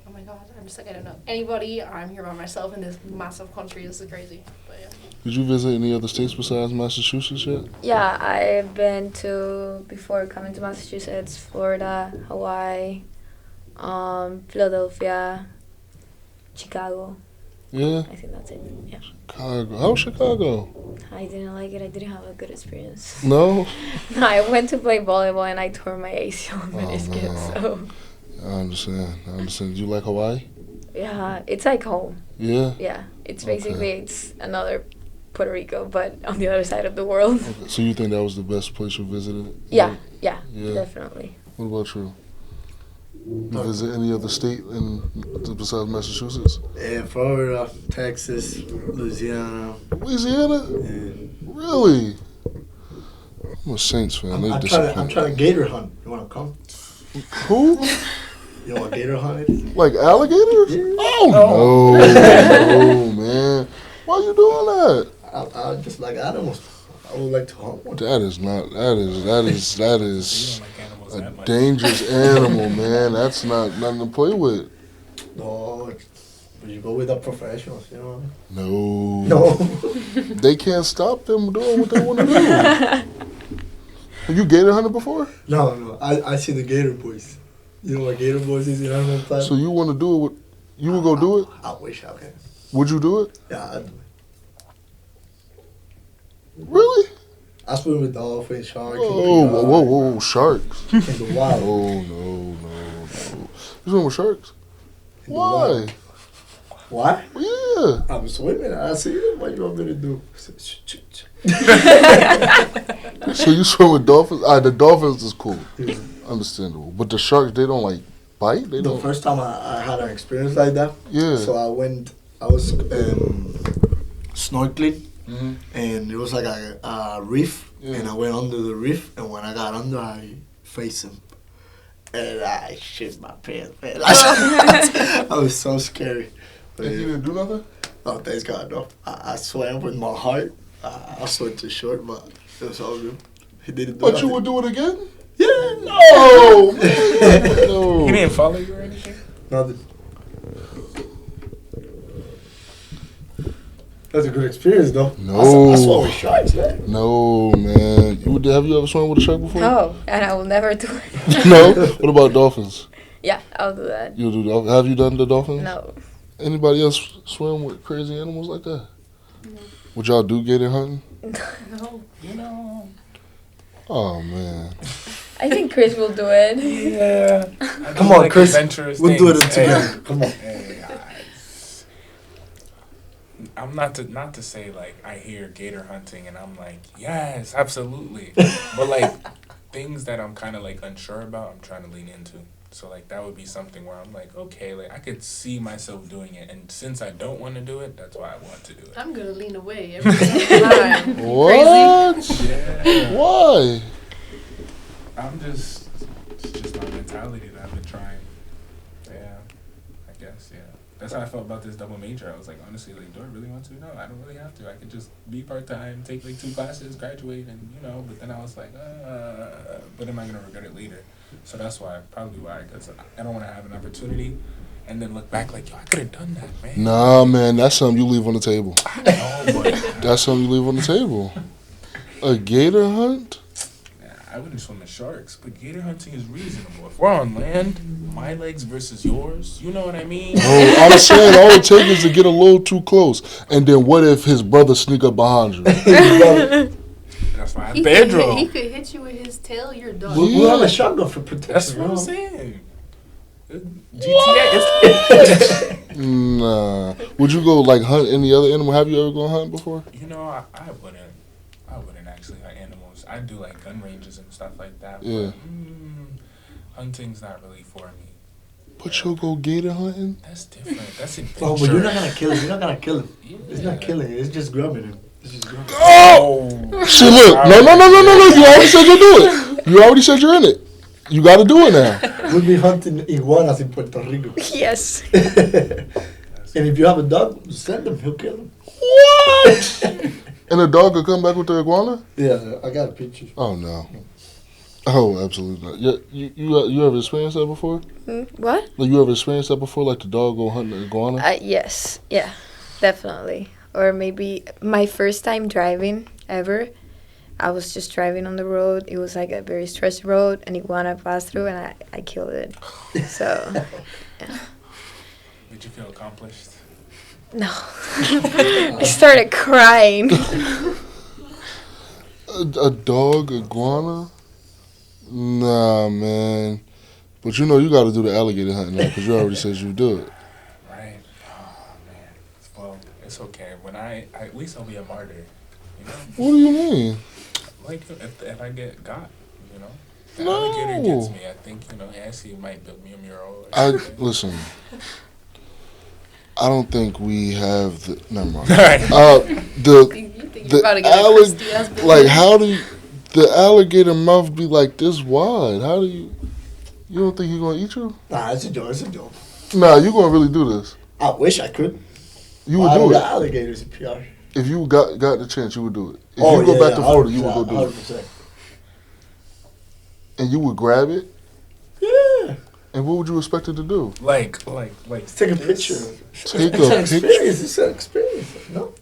oh my god, I'm just I don't know anybody. I'm here by myself in this massive country. This is crazy. But yeah. Did you visit any other states besides Massachusetts yet? Yeah, I've been to, before coming to Massachusetts, Florida, Hawaii, Philadelphia, Chicago. Yeah? I think that's it, yeah. Chicago. How was Chicago? I didn't like it. I didn't have a good experience. No? No, I went to play volleyball and I tore my ACL and meniscus, so. I understand. Do you like Hawaii? Yeah, it's like home. Yeah? Yeah, it's basically, it's another Puerto Rico, but on the other side of the world. Okay. So you think that was the best place you visited? Yeah, definitely. What about you? You visit any other state besides Massachusetts? Yeah, Florida, Texas, Louisiana. Louisiana? Yeah. Really? I'm a Saints fan. I'm trying to gator hunt. You want to come? Who? You want gator hunt it? Like alligators? Yeah. Oh, no, man. Why you doing that? I just like animals. I would like to hunt one. That is not. That is You don't like animals a that much. dangerous animal, man. That's not nothing to play with. No, but you go with the professionals, you know what I No. mean? No. They can't stop them doing what they want to do. Have you gator hunted before? No. I see the Gator Boys. You know what Gator Boys is in Animal Planet? So you want to do it? You would go do it? I wish I could. Would you do it? Yeah, I'd do it. Really? I swim with dolphins, sharks. Whoa, sharks. In the wild. Oh, no. You swim with sharks? In the wild. Why? Why? Yeah. I'm swimming. I see it. What you want me to do? So you swim with dolphins? The dolphins is cool. Yeah. Understandable. But the sharks, they don't like bite? They The don't. first time I had an experience like that, Yeah. so I was snorkeling, and it was like a reef, and I went under the reef, and when I got under, I faced him. And I shit my pants, man. I was so scary. But And you didn't do nothing? oh, thanks God, no. I swam with my heart. I swam too short, but it was all good. He didn't do But nothing. you would do it again? Yeah. No, man. No. He didn't follow you or anything? Nothing. That's a good experience, though. No. I swam with sharks, man. No, man. Have you ever swum with a shark before? No, and I will never do it. No? What about dolphins? Yeah, I'll do that. You'll do dolphins? Have you done the dolphins? No. Anybody else swim with crazy animals like that? No. Would y'all do gator hunting? No. You know. Oh, man. I think Chris will do it. Yeah. Come on, Chris. Adventurous We'll do it things. together. Come on. Hey, I'm not to say like I hear gator hunting and I'm like, yes, absolutely. But like things that I'm kind of like unsure about, I'm trying to lean into. So like that would be something where I'm like, okay, like I could see myself doing it, and since I don't want to do it, that's why I want to do it. I'm gonna lean away every single time. What? Yeah. Why? It's just my mentality that I've been trying. Yeah, I guess, yeah. That's how I felt about this double major. I was like, honestly, like, do I really want to? No, I don't really have to. I could just be part-time, take like 2 classes, graduate, and, but then I was like, but am I going to regret it later? So that's probably why, because I don't want to have an opportunity and then look back like, yo, I could have done that, man. Nah, man, that's something you leave on the table. I know, but That's something you leave on the table. A gator hunt? I wouldn't swim with sharks, but gator hunting is reasonable. If we're on land, my legs versus yours, you know what I mean? Oh, I'm saying all it takes is to get a little too close. And then what if his brother sneak up behind you? That's why I'm Pedro. He could hit you with his tail, you're done. We'll have a shotgun for protection. That's what I'm bro. saying. GTA. Nah. Would you go like hunt any other animal? Have you ever gone hunt before? I wouldn't actually hunt animals. I do like gun ranges and stuff like that. Yeah. But, hunting's not really for me. But you'll go gator hunting? That's different. That's adventure. Oh, but you're not gonna kill him. You're not gonna kill him. Yeah. It's not killing him. It's just grabbing him. It's just grabbing him. Oh! Shit, look. No. You already said you'll do it. You already said you're in it. You gotta do it now. We'll be hunting iguanas in Puerto Rico. Yes. And if you have a dog, send him. He'll kill him. What? And the dog could come back with the iguana? Yeah, I got a picture. Oh, no. Oh, absolutely not. You ever experienced that before? What? Like, you ever experienced that before? Like the dog go hunting the iguana? Yes. Yeah, definitely. Or maybe my first time driving ever. I was just driving on the road. It was like a very stressed road. An iguana passed through and I killed it. So, yeah. Did you feel accomplished? No. I started crying. A dog iguana? Nah, man. But you gotta do the alligator hunting now because you already said you do it. Right. Oh, man. Well, it's okay. At least I'll be a martyr, What do you mean? Like, if I get got, The No. alligator gets me. I think, Ashley might build me a mural. Or something. Listen. I don't think we have the. Never mind. Right. The You think you're about to get a allig- Christy ass like, how do you, the alligator mouth be like this wide? How do you? You don't think he's gonna eat you? Nah, it's a joke. It's a joke. Nah, you gonna really do this? I wish I could. You would do it. Alligators in PR. If you got the chance, you would do it. If you go back to Florida, you would go do 100%. it. And you would grab it? Yeah. And what would you expect it to do? Like. Let's take a picture. Take a picture. It's an experience. No?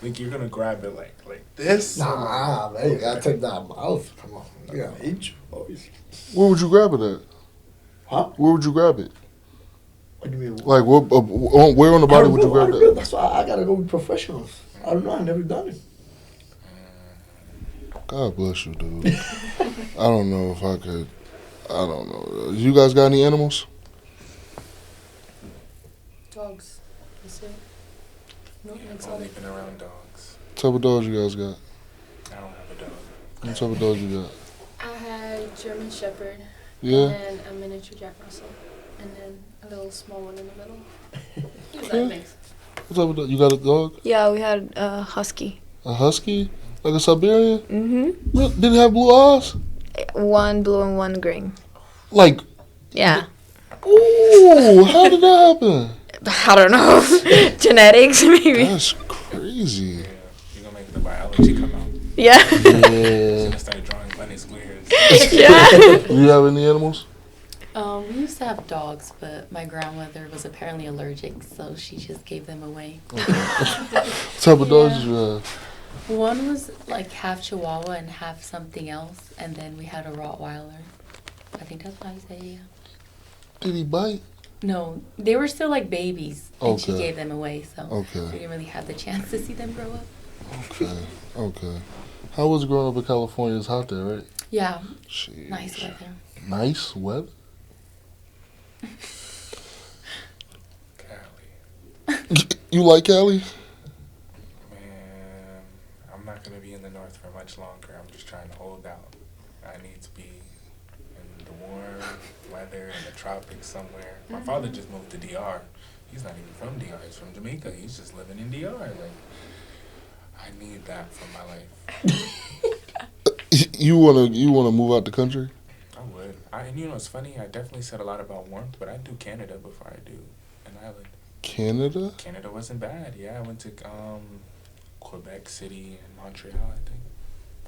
Like you're gonna grab it like this? Nah, man, you gotta take that mouth. Come on. You gotta eat you, boys. Where would you grab it at? Huh? Where would you grab it? What do you mean? Like, where on the body would you grab that? That's why I gotta go with professionals. I don't know. I've never done it. God bless you, dude. I don't know if I could. I don't know. You guys got any animals? Dogs. That's it. No Yeah, I've exotic. only been around dogs. What type of dogs you guys got? I don't have a dog. What type of dogs you got? I had German Shepherd. Yeah? And then a miniature Jack Russell. And then a little small one in the middle. He was that mix. What type of dog? You got a dog? Yeah, we had a husky. A husky? Like a Siberian? Mm-hmm. Did it have blue eyes? One blue and one green. Like, Yeah. ooh, how did that happen? I don't know. Genetics, maybe. That's crazy. Yeah, you're gonna make the biology come out. Yeah. You're Yeah. gonna start drawing Bunny squares. Yeah. Do you have any animals? We used to have dogs, but my grandmother was apparently allergic, so she just gave them away. What type of dogs did you have? One was like half Chihuahua and half something else, and then we had a Rottweiler. I think that's how you say it, yeah. Did he bite? No, they were still like babies, and she Okay. gave them away, so Okay. we didn't really have the chance to see them grow up. Okay. Okay. How was it growing up in California? It's hot there, right? Yeah, Jeez. nice weather. Nice weather? Cali. You like Cali? Man, I'm not gonna be in the north for much longer. I'm just trying to hold out. I need to be in the warm weather in the tropics somewhere. My father just moved to DR. He's not even from DR. He's from Jamaica. He's just living in DR. Like, I need that for my life. You wanna move out the country? I would. And you know, it's funny. I definitely said a lot about warmth, but I'd do Canada before I do an island. Canada? Canada wasn't bad. Yeah, I went to Quebec City and Montreal, I think.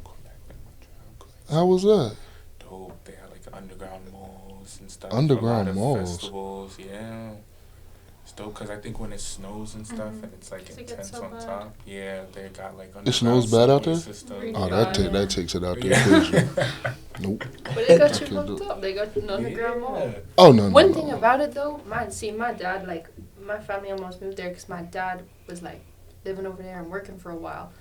Quebec and Montreal. Quebec. How was that? Dope. They had like underground malls and stuff. Underground a lot malls? of festivals. Yeah. It's dope because I think when it snows and stuff and it's like It gets intense so on bad. top. Yeah, they got like It snows bad out subway there? system. Really Oh, bad. that takes it out there. Yeah. Equation. Nope. But they got you Can't do hooked it. up. They got an underground mall. Yeah. Oh no. One no, thing no. about it though, my dad, like, my family almost moved there because my dad was like living over there and working for a while.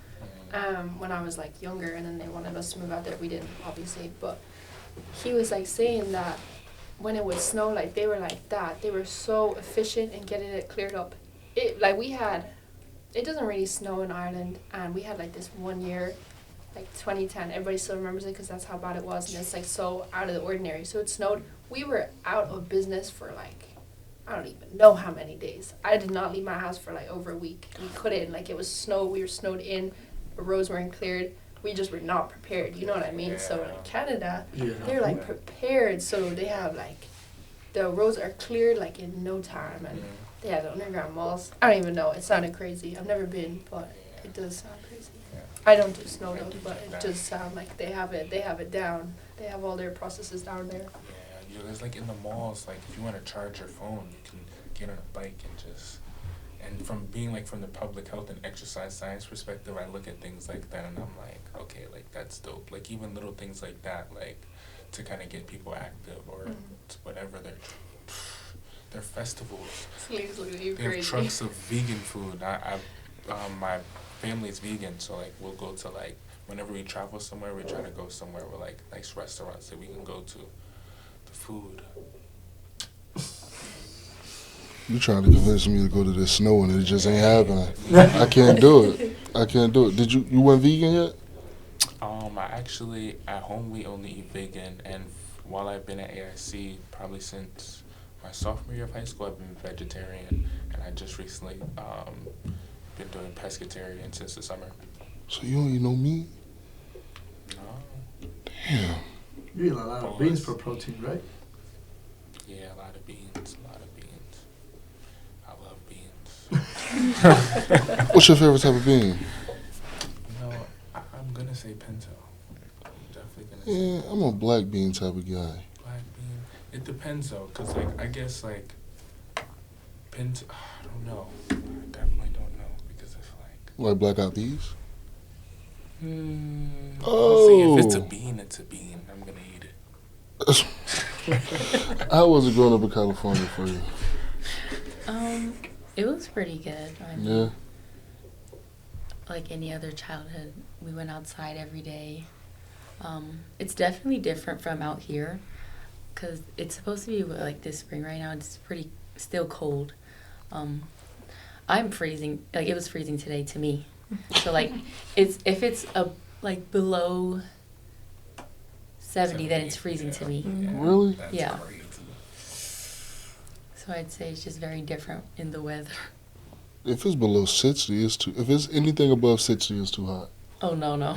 When I was like younger, and then they wanted us to move out there. We didn't, obviously, but he was like saying that when it would snow, like they were like that. They were so efficient in getting it cleared up. It doesn't really snow in Ireland, and we had like this one year, like 2010. Everybody still remembers it because that's how bad it was, and it's like so out of the ordinary. So it snowed. We were out of business for like, I don't even know how many days. I did not leave my house for like over a week. We couldn't, like it was snow. We were snowed in. The roads weren't cleared. We just were not prepared. You know what I mean? So in Canada, they're like prepared. So they have like, the roads are cleared like in no time, and they have the underground malls. I don't even know. It sounded crazy. I've never been, but it does sound crazy. Yeah. I don't do snow though, but it does sound like they have it. They have it down. They have all their processes down there. Yeah, there's like in the malls, like if you want to charge your phone, you can get on a bike and just. And from being like from the public health and exercise science perspective, I look at things like that and I'm like, okay, like that's dope. Like even little things like that, like to kind of get people active or whatever. They're festivals. Sleeves look at you They have crazy. trucks of vegan food. My family's vegan, so like we'll go to like whenever we travel somewhere, we try to go somewhere with like nice restaurants that we can go to. The food. You trying to convince me to go to this snow and it just ain't happening. I can't do it. I can't do it. Did you went vegan yet? I actually at home we only eat vegan, and while I've been at AIC, probably since my sophomore year of high school, I've been vegetarian, and I just recently been doing pescatarian since the summer. So you don't eat no meat? No. Damn. You eat a lot of beans for protein, right? Yeah, a lot of beans. I love beans. What's your favorite type of bean? I'm gonna say pinto. I'm definitely gonna say Yeah, I'm a black bean type of guy. black bean. It depends though, cause like I guess like pinto. I don't know. I definitely don't know because it's Like black eyed peas? Let's see, if it's a bean, it's a bean. I'm gonna eat it. How was it growing up in California for you? It was pretty good. I mean, Yeah. like any other childhood, we went outside every day. It's definitely different from out here, because it's supposed to be like this spring right now. It's pretty still cold. I'm freezing. Like it was freezing today to me. So like if it's like below 70, then it's freezing to me. Really? That's Yeah. crazy. So I'd say it's just very different in the weather. If it's below 60, it's too. If it's anything above 60, it's too hot. Oh no.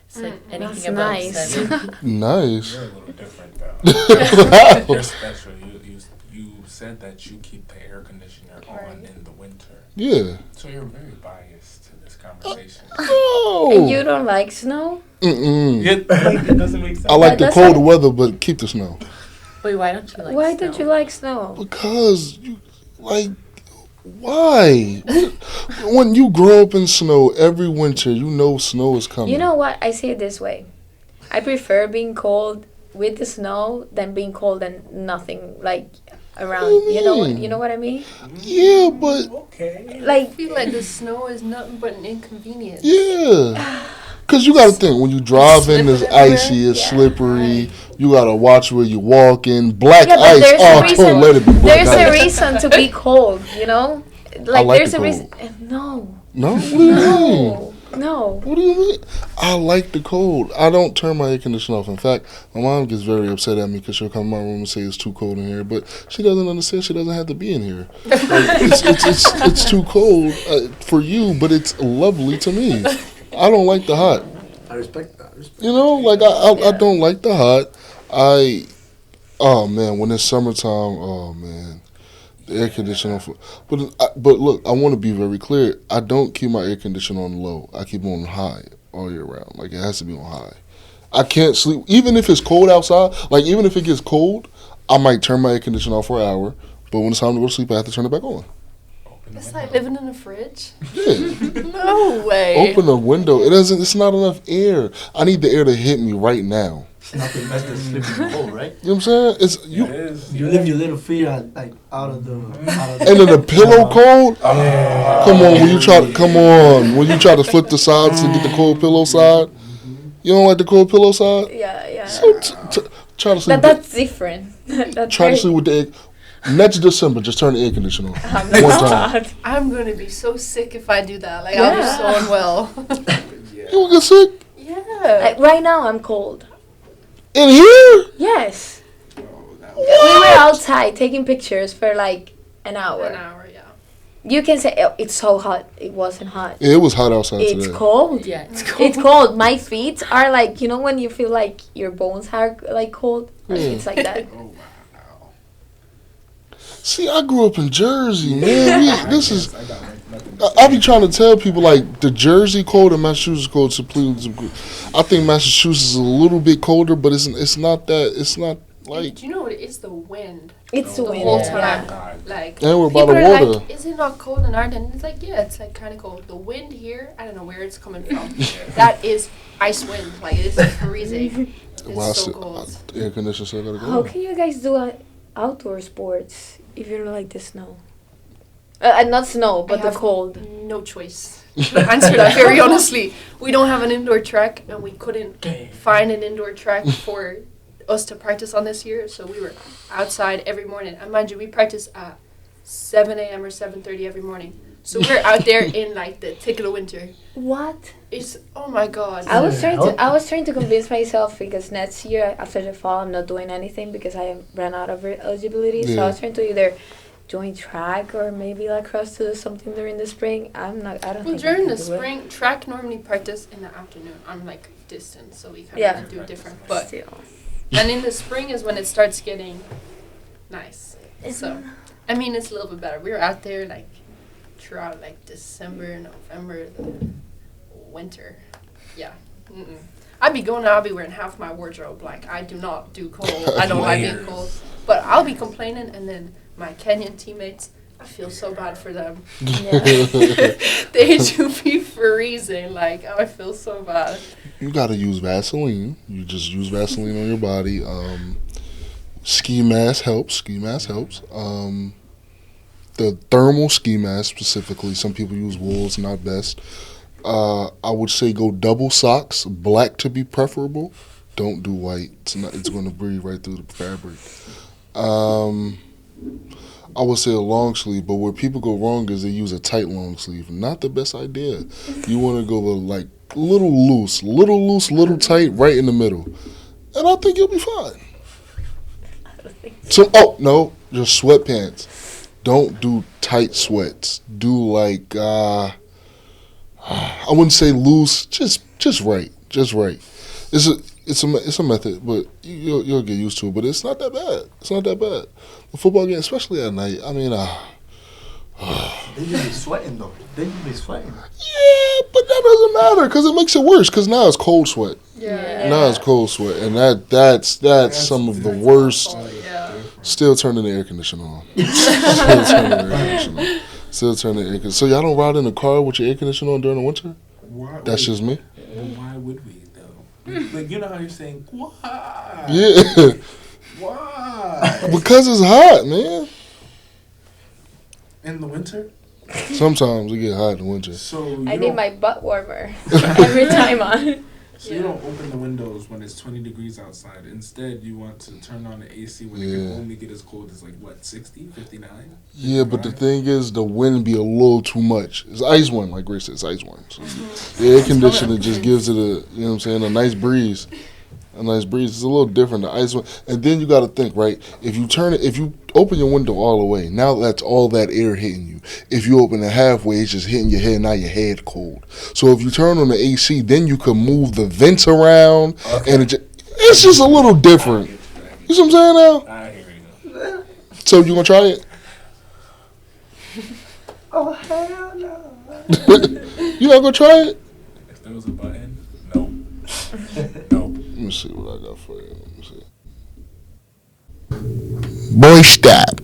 It's like anything That's above nice. 70. Nice. You're a little different though. Wow. You're special. You said that you keep the air conditioner on in the winter, Yeah. so you're very biased to this conversation. Oh. And you don't like snow? Mm-mm. It doesn't make sense. I like the That's colder like- weather, but keep the snow. Wait, why don't you like Why snow? don't you like snow? Because you like. Why? When you grow up in snow every winter, you know snow is coming. You know what? I say it this way. I prefer being cold with the snow than being cold and nothing like around. You know what I mean? Yeah, but Okay. I Like feel like the snow is nothing but an inconvenience. yeah. Because you got to think, when you drive in, it's Slippery everywhere. icy, it's Yeah. slippery. You got to watch where you walk in. Black Yeah, but ice. there's a Oh, reason- don't let it be black there's a ice. reason to be cold, you know? Like like there's the a reason. cold. No. No? What do you mean? No. What do you mean? I like the cold. I don't turn my air conditioner off. In fact, my mom gets very upset at me because she'll come in my room and say it's too cold in here. But she doesn't understand. She doesn't have to be in here. Like, it's too cold for you, but it's lovely to me. I don't like the hot. I respect that. You know, like I don't like the hot. Oh man, when it's summertime, oh man, the air conditioner. But look, I want to be very clear. I don't keep my air conditioner on low. I keep it on high all year round. Like it has to be on high. I can't sleep even if it's cold outside. Like even if it gets cold, I might turn my air conditioner off for an hour. But when it's time to go to sleep, I have to turn it back on. It's like living in a fridge. Yeah. No way. Open the window. It's not enough air. I need the air to hit me right now. It's nothing better than sleeping in the cold, right? You know what I'm saying? It's It you. is. You leave your little feet like out of the. And then the pillow cold. Come on, when you try to flip the sides to get the cold pillow side. You don't like the cold pillow side? Yeah. So try to sleep. But that's different. That's Try to very- sleep with the air. Next December, just turn the air conditioner on. I'm One time. not. I'm gonna be so sick if I do that. Like I'll be Yeah. so unwell. You will get sick Yeah. Like, right now I'm cold. in here. Yes. We were outside taking pictures for like an hour. An hour, yeah. You can say oh, it's so hot. It wasn't hot. Yeah, it was hot outside It's today. cold. Yeah, it's It's cold. My feet are like, you know when you feel like your bones are like cold? It's like that. Oh wow. See, I grew up in Jersey, man. This is. I got nothing. I be trying to tell people like the Jersey cold and Massachusetts cold is completely. I think Massachusetts is a little bit colder, but it's not that. It's not like. Do you know what it is? The wind. It's the The wind. whole Yeah. time. God. Like And we're by people the are water. like, is it not cold in Ireland? It's like, yeah, it's like kind of cold. The wind here, I don't know where it's coming from. That is ice wind. Like it is freezing. It's Well, so cold. air conditioner still gotta go. How can you guys do outdoor sports if you don't like the snow? Not snow, but I the have cold. No choice. To answer that very honestly, we don't have an indoor track, and we couldn't find an indoor track for us to practice on this year. So we were outside every morning. And mind you, we practice at 7 a.m. or 7:30 every morning. So we're out there in like the thick of the winter. What? It's oh my god. I was trying to convince myself because next year after the fall I'm not doing anything because I ran out of eligibility. So I was trying to either join track or maybe lacrosse to do something during the spring. I don't Well, think I during can the do it. spring, track normally practice in the afternoon. I'm like distance, so we kind Yeah. of do it different. But Still. and in the spring is when it starts getting nice. So, I mean, it's a little bit better. We were out there like throughout like December, November, winter. Yeah. Mm-mm. I'd be going out, I'll be wearing half my wardrobe. Like, I do not do cold. I don't like being cold. But I'll be complaining, and then my Kenyan teammates, I feel so bad for them. Yeah. They do be freezing. Like, I feel so bad. You gotta use Vaseline. You just use Vaseline on your body. Ski mask helps. The thermal ski mask specifically. Some people use wool. It's not best. I would say go double socks. Black to be preferable. Don't do white. It's going to breathe right through the fabric. I would say a long sleeve, but where people go wrong is they use a tight long sleeve. Not the best idea. You want to go like little loose, little tight, right in the middle, and I think you'll be fine. Just sweatpants. Don't do tight sweats. Do like I wouldn't say loose, just right. It's a method, but you'll get used to it. But it's not that bad. The football game, especially at night. I mean, Then you be sweating though. Yeah, but that doesn't matter because it makes it worse. Because now it's cold sweat. Yeah. Now it's cold sweat, and that's some of the worst. Yeah. Still turning the air conditioner on. Still turning the air conditioner. So y'all don't ride in the car with your air conditioner on during the winter? That's just me. Well, why would we though? Like, you know how you're saying, why? Yeah. Why? Because it's hot, man. In the winter? Sometimes it get hot in the winter. So I need my butt warmer every time on. So you don't open the windows when it's 20 degrees outside. Instead, you want to turn on the AC when it can only get as cold as 60, 59? Yeah, but the thing is, the wind be a little too much. It's ice wind, like Grace said, it's ice wind. So the air conditioner just gives it a nice breeze. It's a little different, the ice wind. And then you got to think, right? If you open your window all the way, now that's all that air hitting you. If you open it halfway, it's just hitting your head, now your head cold. So if you turn on the AC, then you can move the vents around, and it's just a little different. You see what I'm saying now? I hear you. So you gonna try it? Oh hell no! You not gonna try it? If there was a button, no. No. Let me see what I got for you. Let me see. Boy, stop.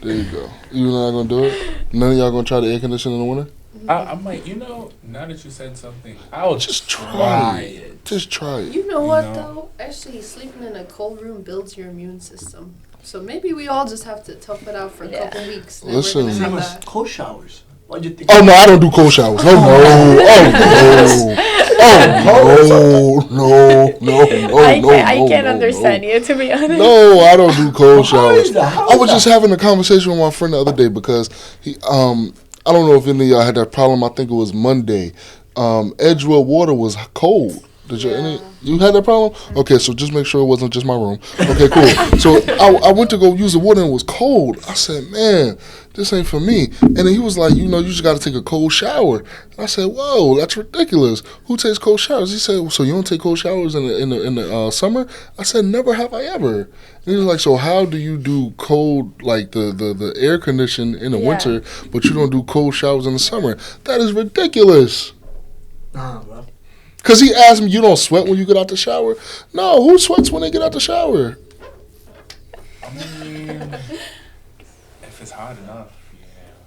There you go. You not gonna do it? None of y'all gonna try the air conditioner in the winter? I might, now that you said something, I'll Just try it. Just try it. You know what though? Actually, sleeping in a cold room builds your immune system. So maybe we all just have to tough it out for a couple weeks. Then Listen. we're gonna have that. Cold showers. What'd you think? Oh no, I don't do cold showers. Oh no. I can't understand you, to be honest. No, I don't do cold showers. How I is was just having a conversation with my friend the other day because he I don't know if any of y'all had that problem. I think it was Monday. Edgewood water was cold. Did you had that problem? Okay, so just make sure it wasn't just my room. Okay, cool. So I went to go use the water and it was cold. I said, man, this ain't for me. And then he was like, you just got to take a cold shower. And I said, whoa, that's ridiculous. Who takes cold showers? He said, so you don't take cold showers in the summer? I said, never have I ever. And he was like, so how do you do cold, like the air condition in the winter, but you don't do cold showers in the summer? That is ridiculous. Bro. Because he asked me, you don't sweat when you get out the shower? No, who sweats when they get out the shower? I mean, if it's hot enough,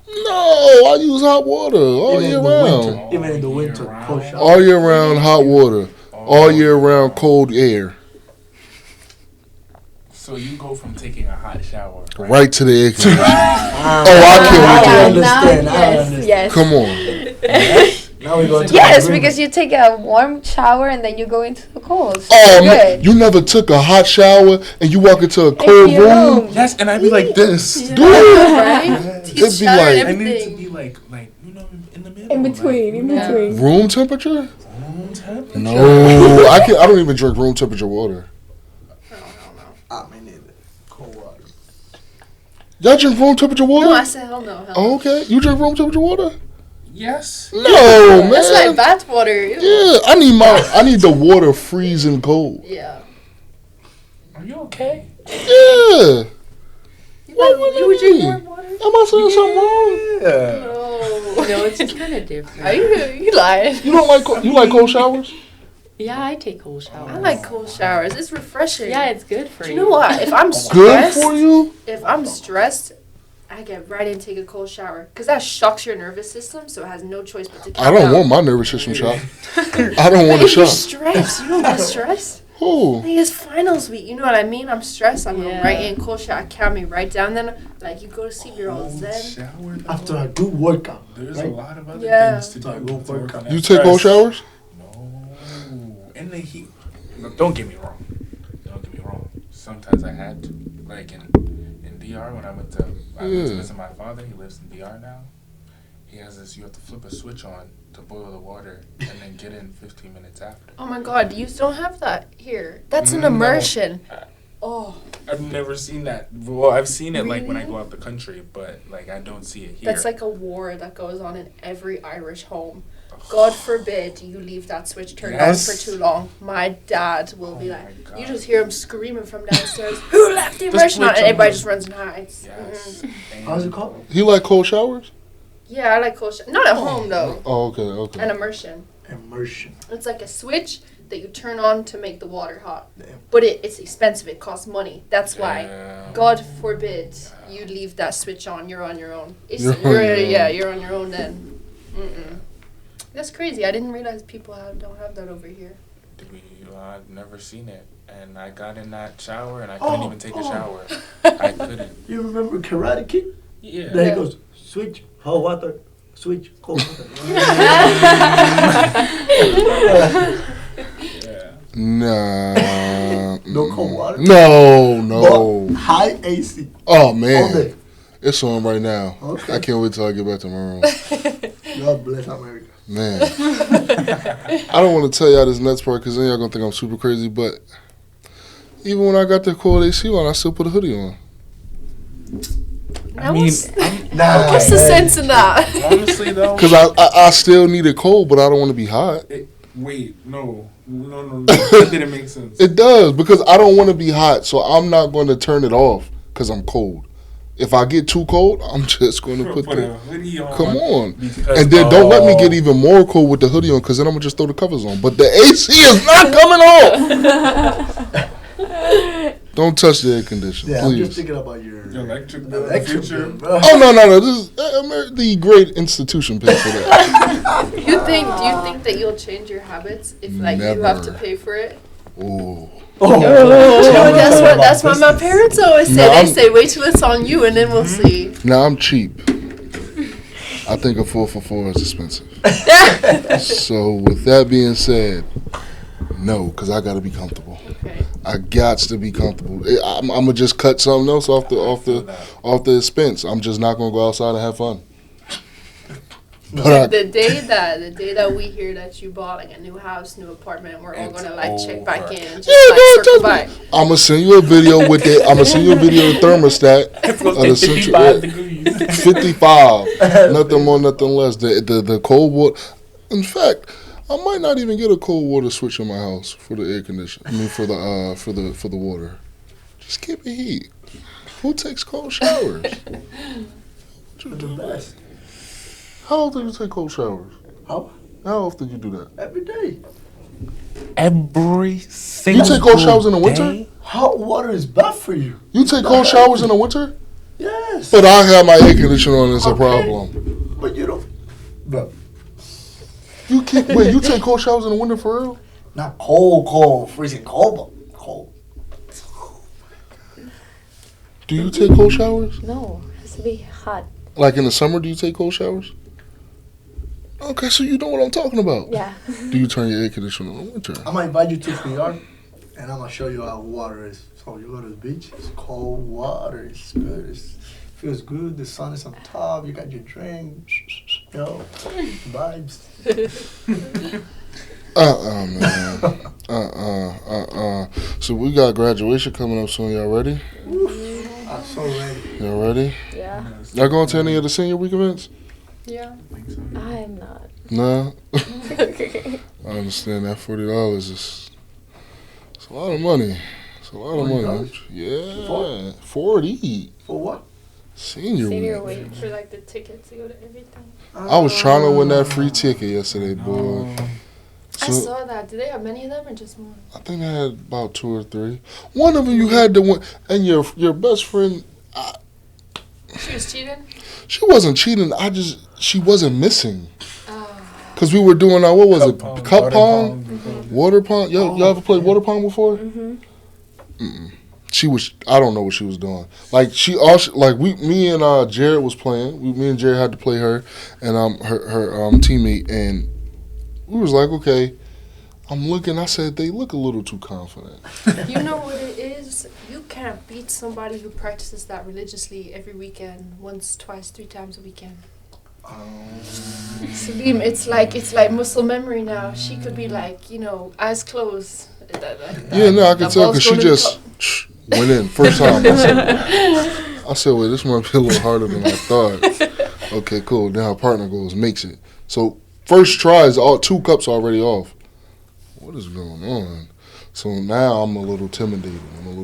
No, I use hot water all year round. Even in the winter, cold shower. All year round, hot water. All year round, cold air. So you go from taking a hot shower Right to the air conditioner. I can't wait understand. Yes. Come on. Now we go to Yes, because you take a warm shower and then you go into the cold. So Oh, man, good. you never took a hot shower and you walk into a cold your room? room. Yes, and I'd be like this. Dude. Right? It'd be like- I need it to everything. be like in the middle. In between, in between. Room temperature? Room temperature. No, I don't even drink room temperature water. I mean, neither. Cold water. Y'all drink room temperature water? No, I said hell no. Hell Oh, no. okay. You drink room temperature water? Yes. No, man. That's like bath water. Ew. Yeah, I need the water freezing cold. Yeah. Are you okay? Yeah. You would drink warm water? Am I saying something wrong? Yeah. No, it's just kind of different. Are you lying? You don't like you like cold showers? Yeah, I take cold showers. I like cold showers. It's refreshing. Yeah, it's good for Do you. you know what? If I'm Good stressed, for you? if I'm stressed, I get right in and take a cold shower because that shocks your nervous system, so it has no choice but to calm I don't down. want my nervous system shocked. I don't want a If you're shock. stressed, you don't get stressed. Who? Like, it's finals week, you know what I mean? I'm stressed. I'm Yeah. right in cold shower. Calm me right down. Then, like, you go to sleep, you're all zen. Shower, though? After a good workout. There's right? a lot of other Yeah. things to do. Like, to go work work on out. that You take cold stress. showers? No. In the heat. No, don't get me wrong. Don't get me wrong. Sometimes I had to. Like in DR when I went to visit my father. He lives in DR now. He has this. You have to flip a switch on to boil the water and then get in 15 minutes after. Oh my god, you don't have that here. That's an No. immersion. Oh, I've never seen that. Well, I've seen it like when I Really? go out the country, but like I don't see it here. that's like a war that goes on in every Irish home. God forbid you leave that switch turned Yes. on for too long. My dad will be Oh like, my God. you just hear him screaming from downstairs, who left the immersion on? switch And everybody on. just runs and hides. Yes. And How's it called? You like cold showers? Yeah, I like cold shower. Not at home though. Oh, okay. An immersion. Immersion. It's like a switch that you turn on to make the water hot. Damn. But it's expensive. It costs money. That's why. Damn. God forbid you leave that switch on. You're on your own. You're on your own. Yeah, you're on your own then. Mm-mm. That's crazy. I didn't realize people don't have that over here. I've never seen it, and I got in that shower and I couldn't Oh, even take a oh. shower. I couldn't. You remember Karate Kid? Yeah. There Yeah. he goes, switch, hot water, switch, cold water. Yeah. Nah. No cold water? No. But high AC. Oh All man, day. it's on right now. Okay. I can't wait till I get back to my room. God bless America. Man, I don't want to tell y'all this next part because then y'all gonna think I'm super crazy. But even when I got the cold AC on, I still put a hoodie on. I mean, Nah, What's the man. sense in that? honestly though. Cause I still need it cold, but I don't want to be hot. Wait, no. That didn't make sense. It does because I don't want to be hot, so I'm not going to turn it off because I'm cold. If I get too cold, I'm just going to put a the. hoodie on. Come on, because- and then don't let me get even more cold with the hoodie on because then I'm gonna just throw the covers on. But the AC is not coming off. Don't touch the air conditioner, Yeah, I'm just please. thinking about your electric the bill in the electric future. bill, bro. Oh no! This is the great institution pays for that. Do you think that you'll change your habits if like you have to Never. pay for it? Oh, No, that's what my parents always say. No, They I'm- say wait till it's on you and then we'll see. now I'm cheap. I think a 4 for $4 is expensive. So with that being said, no, because I got to be comfortable. Okay. I got to be comfortable. I'm gonna just cut something else off the expense. I'm just not gonna go outside and have fun. But The day that we hear that you bought like a new house, new apartment, we're all It's gonna like check back over. in and just Yeah, like don't circle touch back. me. I'm gonna send you a video with the. I'm gonna send you a video of the thermostat of the central 55 degrees. 55. Nothing more, nothing less. The cold water. In fact, I might not even get a cold water switch in my house for the air conditioning. I mean for the water. Just keep it heat. Who takes cold showers? The best. How often do you take cold showers? How? How often do you do that? Every day. Every single You take cold showers in the winter? day? Hot water is bad for you. You take cold showers in the winter? Yes. But I have my air conditioner on. It's a problem. But you don't. Bro, You take cold showers in the winter for real? not cold, freezing cold, but cold. Do you take cold showers? No, it has to be hot. Like in the summer, do you take cold showers? Okay, so you know what I'm talking about. Yeah. Do you turn your air conditioner on in the winter? I'm gonna invite you to PR, and I'm gonna show you how water is. So you go to the beach, it's cold water, it's good, it feels good, the sun is on top, you got your drink, yo, vibes. Man. So we got graduation coming up soon. Y'all ready? I'm so ready. Y'all ready? Yeah. Y'all going to any of the senior week events? Yeah. I'm not. Nah. I understand that $40 is it's a lot of money. It's a lot of money. $40? Yeah. For? 40. For what? Senior Wait week. for like the tickets to go to everything. I was trying to win that free ticket yesterday, boy. I saw that. Did they have many of them or just one? I think I had about 2 or 3. One of them you had to win, and your best friend. She was cheating? She wasn't cheating. She wasn't missing. Cause we were doing what was it? Cup pong, water pong. Y'all ever played water pong before? Mm-hmm. She was. I don't know what she was doing. Like she also me and Jared was playing. Me and Jared had to play her and her teammate, and we was like, okay. I'm looking. I said they look a little too confident. You know what it is? You can't beat somebody who practices that religiously every weekend, once, twice, 3 times a weekend. Saleem, it's like muscle memory now. She could be like, eyes closed. Yeah, no, I can tell because she just went in first time. I said, well, this might be a little harder than I thought. Okay, cool. Then her partner goes, makes it. So first try is 2 cups already off. What is going on? So now I'm a little intimidated. I don't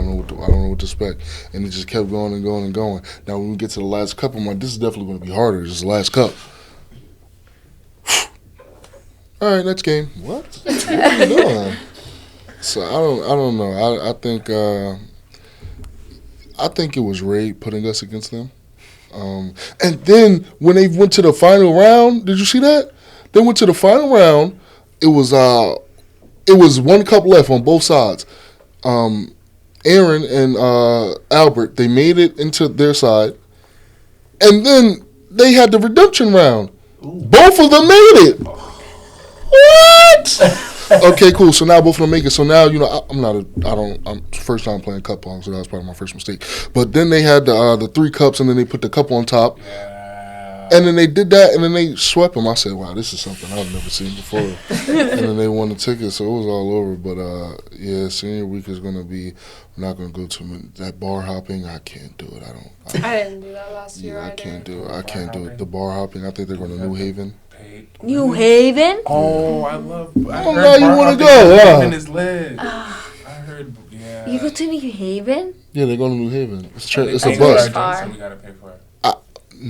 know what to expect. And it just kept going and going and going. Now when we get to the last cup, I'm like, this is definitely going to be harder. This is the last cup. All right, next game. What are you doing? So I don't know. I think it was Ray putting us against them. And then when they went to the final round, did you see that? They went to the final round. It was 1 cup left on both sides. Aaron and Albert, they made it into their side. And then they had the redemption round. Ooh. Both of them made it. What? Okay, cool. So now both of them make it. So now, I'm first time playing cup pong, so that was probably my first mistake. But then they had the 3 cups, and then they put the cup on top. Yeah. And then they did that, and then they swept them. I said, wow, this is something I've never seen before. And then they won the ticket, so it was all over. But, yeah, senior week is going to be, I'm not going to go to that bar hopping. I can't do it. I didn't do that last year either. I can't do it. The bar hopping, I think they're going to New Haven. New Haven? Oh, I love. Oh, now you want to go? Haven is lit. I heard. Yeah. You go to New Haven? Yeah, they're going to New Haven. It's a bus. So we gotta pay for it.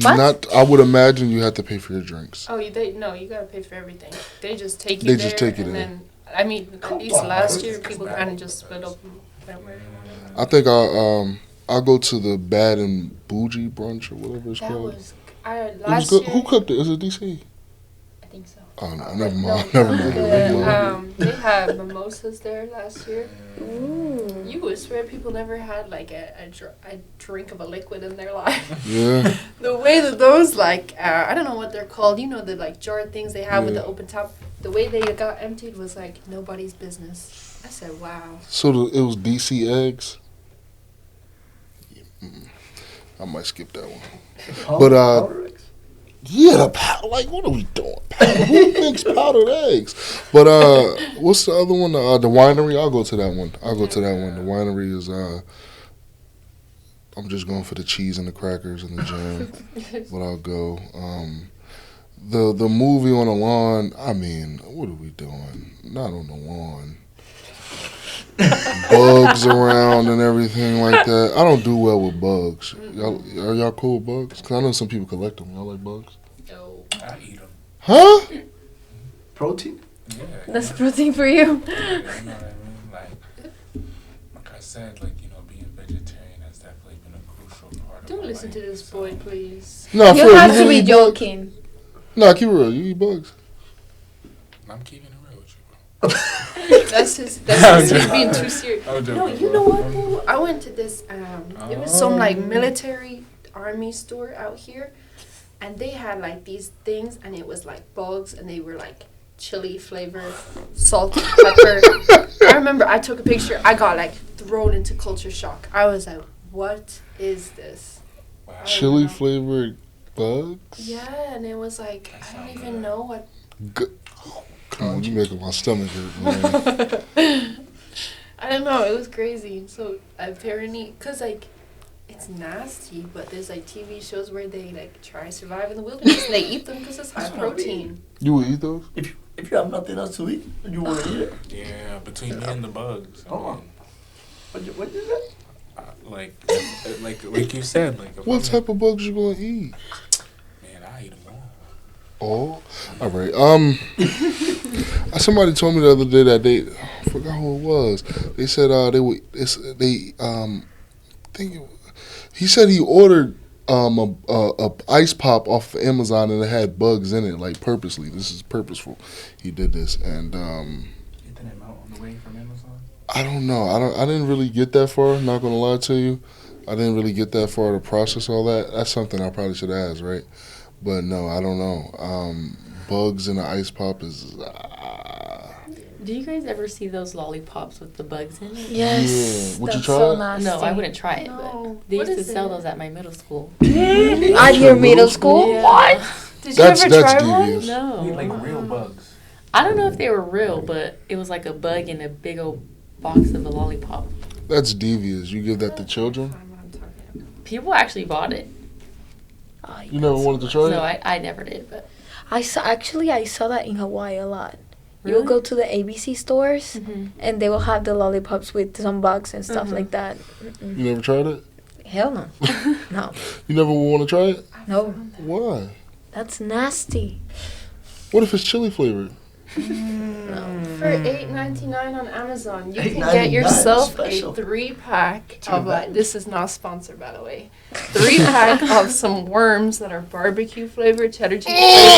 I would imagine you have to pay for your drinks. Oh, you gotta pay for everything. They just take you there. Then, I mean, at least last year people kind of just split up. I think I'll go to the Bad and Bougie brunch or whatever it's called. Last year. Who cooked it? Is it DC? I think so. Oh, no, never mind. They had mimosas there last year. Ooh. You would swear people never had like a drink of a liquid in their life. Yeah. The way that those I don't know what they're called. The like jar things they have with the open top. The way they got emptied was like nobody's business. I said, wow. So it was DC eggs. I might skip that one. But yeah, what are we doing? Who makes powdered eggs? But what's the other one? The winery. I'll go to that one. The winery is. I'm just going for the cheese and the crackers and the jam. But I'll go. The movie on the lawn. I mean, what are we doing? Not on the lawn. Bugs around and everything like that. I don't do well with bugs. Are y'all cool with bugs? Because I know some people collect them. Y'all like bugs? No. I eat them. Huh? Protein? Yeah. That's protein for you. You know what I mean? Like I said, being vegetarian has definitely been a crucial part of Don't my listen life. to this boy, please. No, You have to be joking. No, keep it real. You eat bugs. I'm keeping it real with you. That's his being too serious. No, you know what, boo? I went to this, it was some military army store out here, and they had these things, and it was bugs, and they were chili flavor, salt, pepper. I remember I took a picture. I got thrown into culture shock. I was like, what is this? Wow. Chili flavored bugs? Yeah, and it was I don't even know what. Come on, you making my stomach hurt, man. I don't know. It was crazy. So apparently, because it's nasty, but there's TV shows where they try to survive in the wilderness and they eat them because it's high protein. You would eat those? If you have nothing else to eat, you want to eat it? Yeah, between me and the bugs. Hold on. What is that? like you said, like What type of bugs you gonna eat? Man, I eat them all. Oh, all right. Somebody told me the other day that I forgot who it was. They said he said he ordered a ice pop off of Amazon and it had bugs in it, like purposely. This is purposeful. He did this, and You think I'm out on the way from Amazon? I don't know. I didn't really get that far. Not gonna lie to you, I didn't really get that far to process all that. That's something I probably should ask, right? But no, I don't know. Bugs in the ice pop is. Do you guys ever see those lollipops with the bugs in it? Yes. Yeah. Would you that's try so it? nasty. No, I wouldn't try it, No. but they What used to is sell it? those at my middle school. At your middle school? Yeah. What? Did you That's ever try devious. No. We eat like real bugs. I don't know if they were real, but it was like a bug in a big old box of a lollipop. That's devious. You give that to children? one? People actually bought it. Oh, You never wanted to try No, it? I never did, but I saw that in Hawaii a lot. Really? You'll go to the ABC stores Mhm. and they will have the lollipops with some bugs and stuff like that. You never tried it? Hell no. No. You never want to try it? No. Why? That's nasty. What if it's chili flavored? For $8.99 on Amazon, you can $8.99 get yourself special. a 3-pack Two of. bags. This is not sponsored, by the way. 3-pack of some worms that are barbecue flavored, cheddar cheese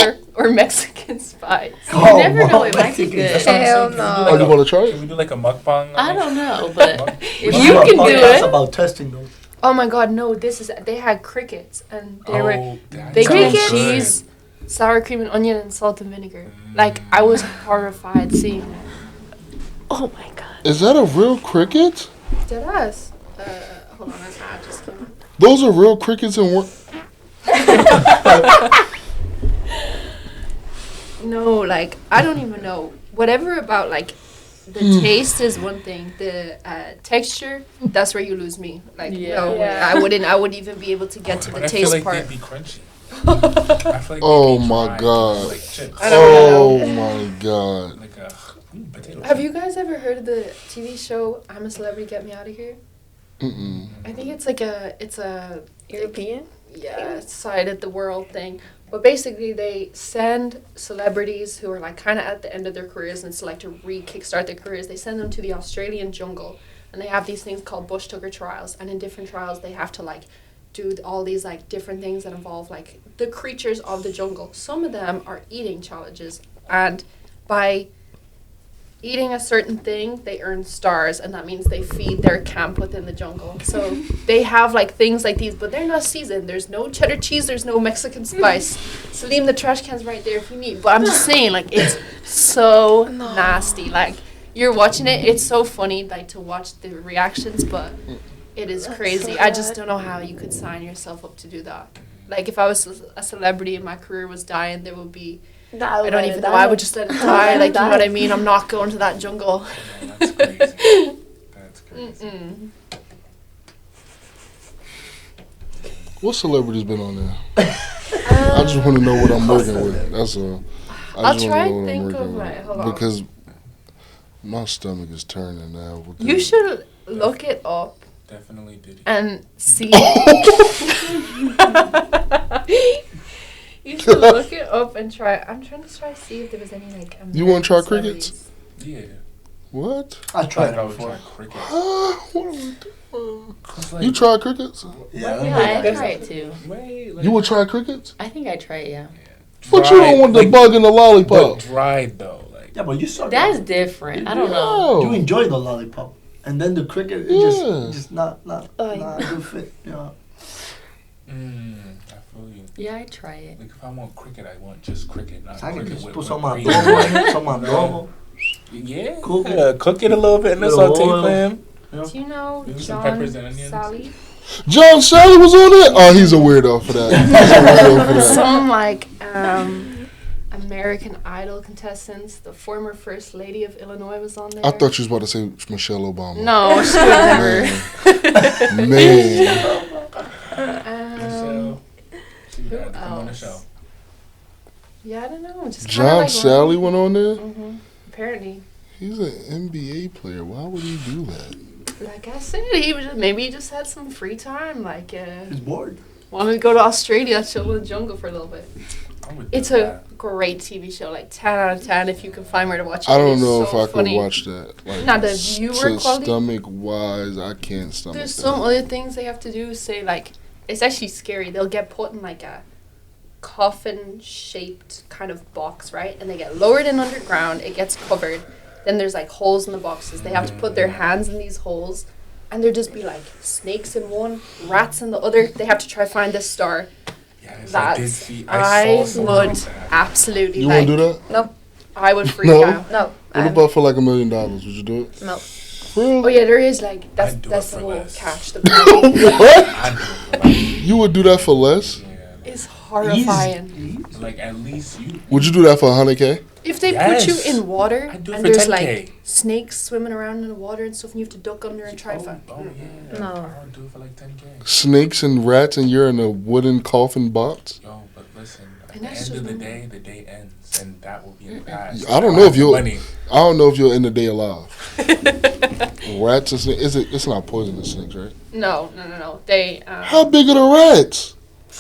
flavor, or Mexican spice. you never know, it might be good. Hell no. Oh, you want to try Can it? we do like a mukbang? I don't know, but if You you can can do do it. it. about testing those. Oh my God, no! They had crickets and they were Oh, that bacon, sounds good. cheese, sour cream and onion, and salt and vinegar. Like I was horrified seeing it. Oh my god. Is that a real cricket? Did us? Hold on, an ad just came up. Those are real crickets and what? No, like I don't even know. Whatever about like the taste is one thing. The texture, that's where you lose me. Like no, Yeah. I wouldn't even be able to get to But the I feel taste like part. they'd be crunchy. I feel like Oh they'd be my dry, God. Like chips. I don't Oh my God. Like a potato Have chip. you guys ever heard of the TV show I'm a Celebrity, Get Me Out of Here? Mm-mm. I think it's a European? side of the world thing. But basically, they send celebrities who are like kind of at the end of their careers and select to kickstart their careers. They send them to the Australian jungle, and they have these things called bush tucker trials. And in different trials, they have to like do all these like different things that involve like the creatures of the jungle. Some of them are eating challenges, and by eating a certain thing, they earn stars, and that means they feed their camp within the jungle. So they have like things like these, but they're not seasoned. There's no cheddar cheese, there's no Mexican spice. Saleem, the trash can's right there if you need. But I'm just saying, like, it's so nasty. Like, you're watching it, it's so funny, like, to watch the reactions, but it is crazy. so I just bad. don't know how you could sign yourself up to do that. Like, if I was a celebrity and my career was dying, there would be... I don't even know. I would just let it die. Like, you know what I mean? I'm not going to that jungle. Yeah, that's crazy. That's crazy. Mm-mm. What celebrity's been on there? I just want to know what I'm working with. That's all. I'll just try wanna and know what I'm think of working my. with. Hold on. Because my stomach is turning now. You should look it up Definitely did it. and see. You should look it up and try. I'm trying to see if there was any like. You wanna try American crickets? celebrities. Yeah. What? I tried I it would before. try cricket. What are we doing? It's like, You tried crickets? Yeah, Yeah, I try it too. Wait, like, You would try crickets? I think I try it, yeah. But you don't want the like, bug in the lollipop. But dried though, like. Yeah, but you saw That's different. I don't know. You enjoy the lollipop, and then the cricket, Yeah. it's just not Oh, a good fit. Yeah. I feel you. Yeah, I try it. Like if I want cricket, I want just cricket, not I can cricket just with put whipped some cream. adobo in it, some adobo. Yeah, Cook it. cook it a little bit in the Little saute oil. pan. Do you know Maybe some John peppers and onions. Sally? John Sally was on it? Oh, he's a weirdo for that. He's a weirdo for that. Some like American Idol contestants. The former First Lady of Illinois was on there. I thought you was about to say Michelle Obama. No, she would never. Man. Michelle, she who had to come on the else? show. Yeah, I don't know. Just John Sally went on there? Apparently. He's an NBA player. Why would he do that? Like I said, maybe he just had some free time. Like, He's bored. wanted to go to Australia, chill in the jungle for a little bit. I would do It's that. a great TV show, like 10 out of 10 if you can find where to watch it. I don't It's know if so I funny. could watch that. Like, Not the viewer to quality. stomach wise, I can't stomach There's that. some other things they have to do. Say like, it's actually scary. They'll get put in like a coffin-shaped kind of box, right? And they get lowered in underground. It gets covered. Then there's like holes in the boxes. They have to put their hands in these holes, and there'll just be like snakes in one, rats in the other. They have to try find this star. Yes, I did That's see. I saw something would like that. absolutely You like. want to do that? No, I would freak No. out. no, What about for like $1 million? Would you do it? no. Oh Really? yeah, there is like that's I'd do that's it the for whole less. catch. The What? I do it for like, You would do that for less? yeah. is horrifying. Like at least you. Would you do that for 100K? If they Yes. put you in water I'd do it and for there's 10K. like snakes swimming around in the water and stuff, and you have to duck under and try to find. Oh yeah. No. I would do it for like 10K. Snakes and rats, and you're in a wooden coffin box? Yo, but listen. At And the that's end of just- the day ends, and that will be in the past. I don't know if you'll. Money. I don't know if you'll end the day alive. Rats and snakes. It's not poisonous snakes, right? No. They. How big are the rats?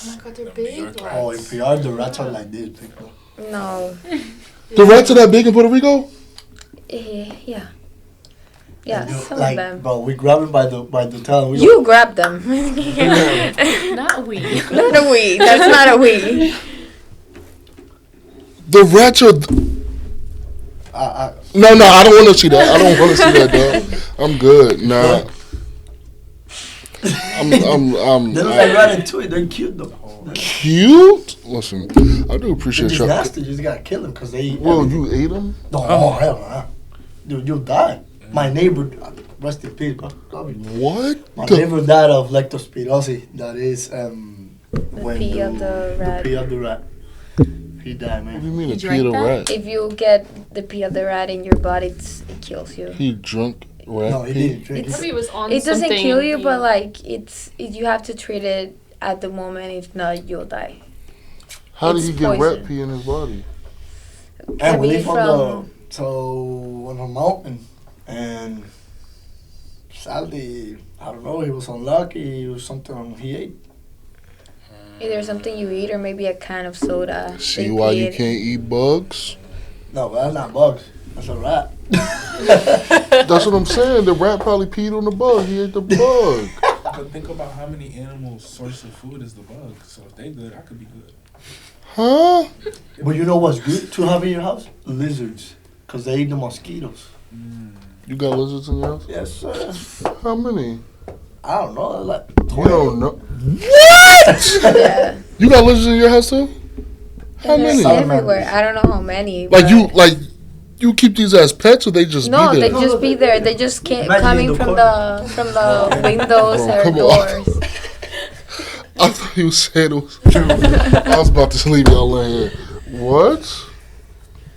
Oh my god, they're The big. New York Like, Oh, if we are, the rats are like this, people. No. The rats are that big in Puerto Rico? Yeah. Yeah, And you- some like, of them. bro, we grab him by the tail. And we You grab them. Not we. Not a we. That's not a we. The rats are. No, I don't want to see that. I don't want to see that, dog. I'm good. Nah. They look like ratatouille. They're cute though. Cute? Listen, I do They're appreciate just y'all. nasty. You just gotta kill them because they eat. Well, everything. you ate them? No, hell no. Dude, you'll die. My neighbor, rest in peace, bro. What? My neighbor died of leptospirosis. That is when pee of the rat. pee of the rat. He died, What do man. you mean You a pee drank of that? rat? If you get the pee of the rat in your body, it kills you. He drunk rat No, he pee? didn't drink. Maybe it was on. It doesn't something kill you, and but like you have to treat it at the moment. If not, you'll die. How did it's he get rat poison. pee in his body? And we Maybe live on a mountain, and sadly, I don't know, he was unlucky. It was something he ate. Either something you eat or maybe a can of soda. See They why pee you it. can't eat bugs? No, but that's not bugs. That's a rat. That's what I'm saying. The rat probably peed on the bug. He ate the bug. But think about how many animals' source of food is the bug. So if they good, I could be good. Huh? But you know what's good to have in your house? Lizards. Because they eat the mosquitoes. You got lizards in your house? Yes, sir. How many? I don't know. Like You don't know. Yeah. You got lizards in your house too? How And many? they're everywhere. I don't know how many. Like but- you keep these as pets or they just No, be they there? just be there. They just can't Imagine coming in the from corner. the windows Bro, or come on. doors. I thought you said it was true. I was about to leave y'all in here. What?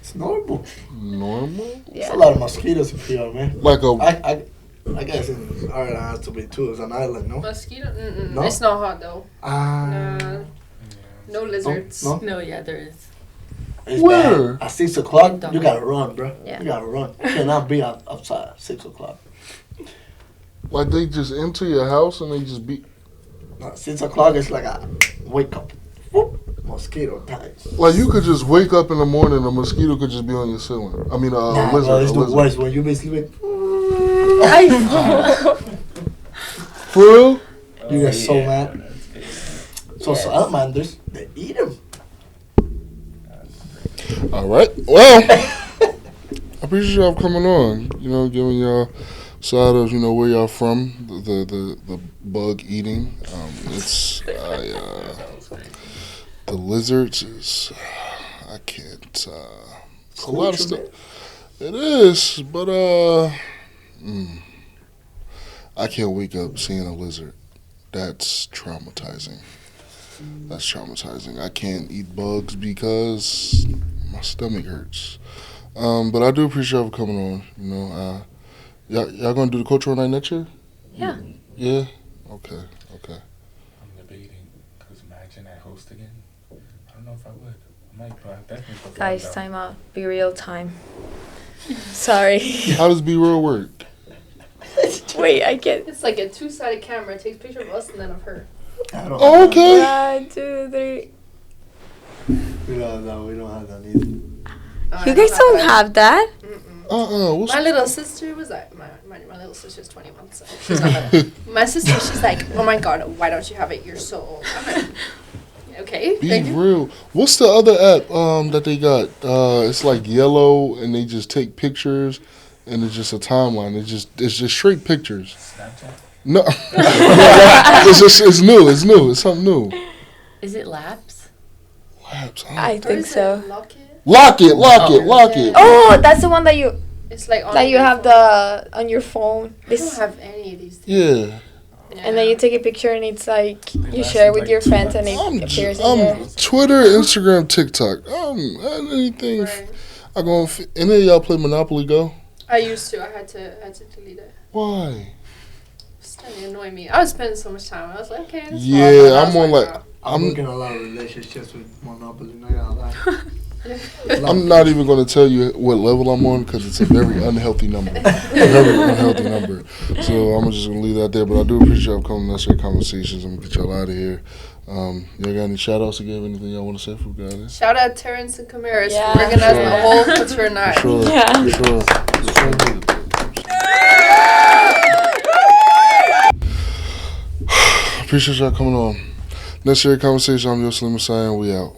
it's normal. Normal? It's Yeah. a lot of mosquitoes in here, man. Like a I guess in Ireland it has to be too. It's an island, no? Mosquito? Mm-mm. No? It's not hot though. Ah. No lizards. No? No, yeah, there is. It's Where? bad. At 6 o'clock, Don't you know. gotta run, bro. Yeah. You gotta run. You cannot be outside at 6 o'clock. like they just enter your house and they just be 6 o'clock is like a wake up. Whoop, mosquito time. like you could just wake up in the morning, a mosquito could just be on your ceiling. I mean, Nah, lizard. bro, it's a the lizard. worst when you be sleeping. For real? You get so yeah, mad. that's good. So salamanders, they eat them. All right. Well, I appreciate y'all coming on. You know, giving y'all side of where y'all from, the bug eating. It's the lizards is I can't. It's a lot of stuff. It is, but I can't wake up seeing a lizard. That's traumatizing. That's traumatizing. I can't eat bugs because my stomach hurts. But I do appreciate y'all for coming on. Y'all gonna do the cultural night next year? Yeah. Yeah. Okay. I'm debating because imagine I host again. I don't know if I would. I might, but I definitely prefer Guys, though. time out. Be real time. Sorry. How does Be Real work? Wait, I get It's like a two-sided camera. It takes a picture of us and then of her. Oh, okay. 1, 2, 3. We don't have that either. You guys don't have that? What's My little sister was like, my little sister's 21, so she's not that. My sister, she's like, oh my god, why don't you have it? You're so old. I'm like, okay, Be thank you. real. What's the other app that they got? It's like yellow, and they just take pictures, and it's just a timeline. It's just straight pictures. Snapchat. No, it's new. It's something new. Is it Laps? Labs. I Or think is so. it Lock It? Lock it. Oh, that's the one that you It's like on your have phone. on your phone. I don't have any of these things. Yeah. And then you take a picture and it's like They you last share it like with your 2 friends and months. it appears in your. Twitter, Instagram, TikTok. Anything. Right. I go. Any of y'all play Monopoly Go? I used to. I had to delete it. Why? It's starting to annoy me. I was spending so much time. I was like, okay. This Yeah, is fun. I'm I was on like. wow. I'm looking at a lot of relationships with Monopoly. Not gonna lie. I'm not even going to tell you what level I'm on because it's a very unhealthy number. Very unhealthy number. So I'm just going to leave that there. But I do appreciate y'all coming to necessary conversations. I'm going to get y'all out of here. Y'all got any shout outs again? Anything y'all want to say for guys? Shout out Terrence and Camaris Yeah. for organizing Sure. the whole couture night. For sure. Yeah. For sure. Appreciate y'all coming on. Necessary conversation. I'm your Saleem and we out.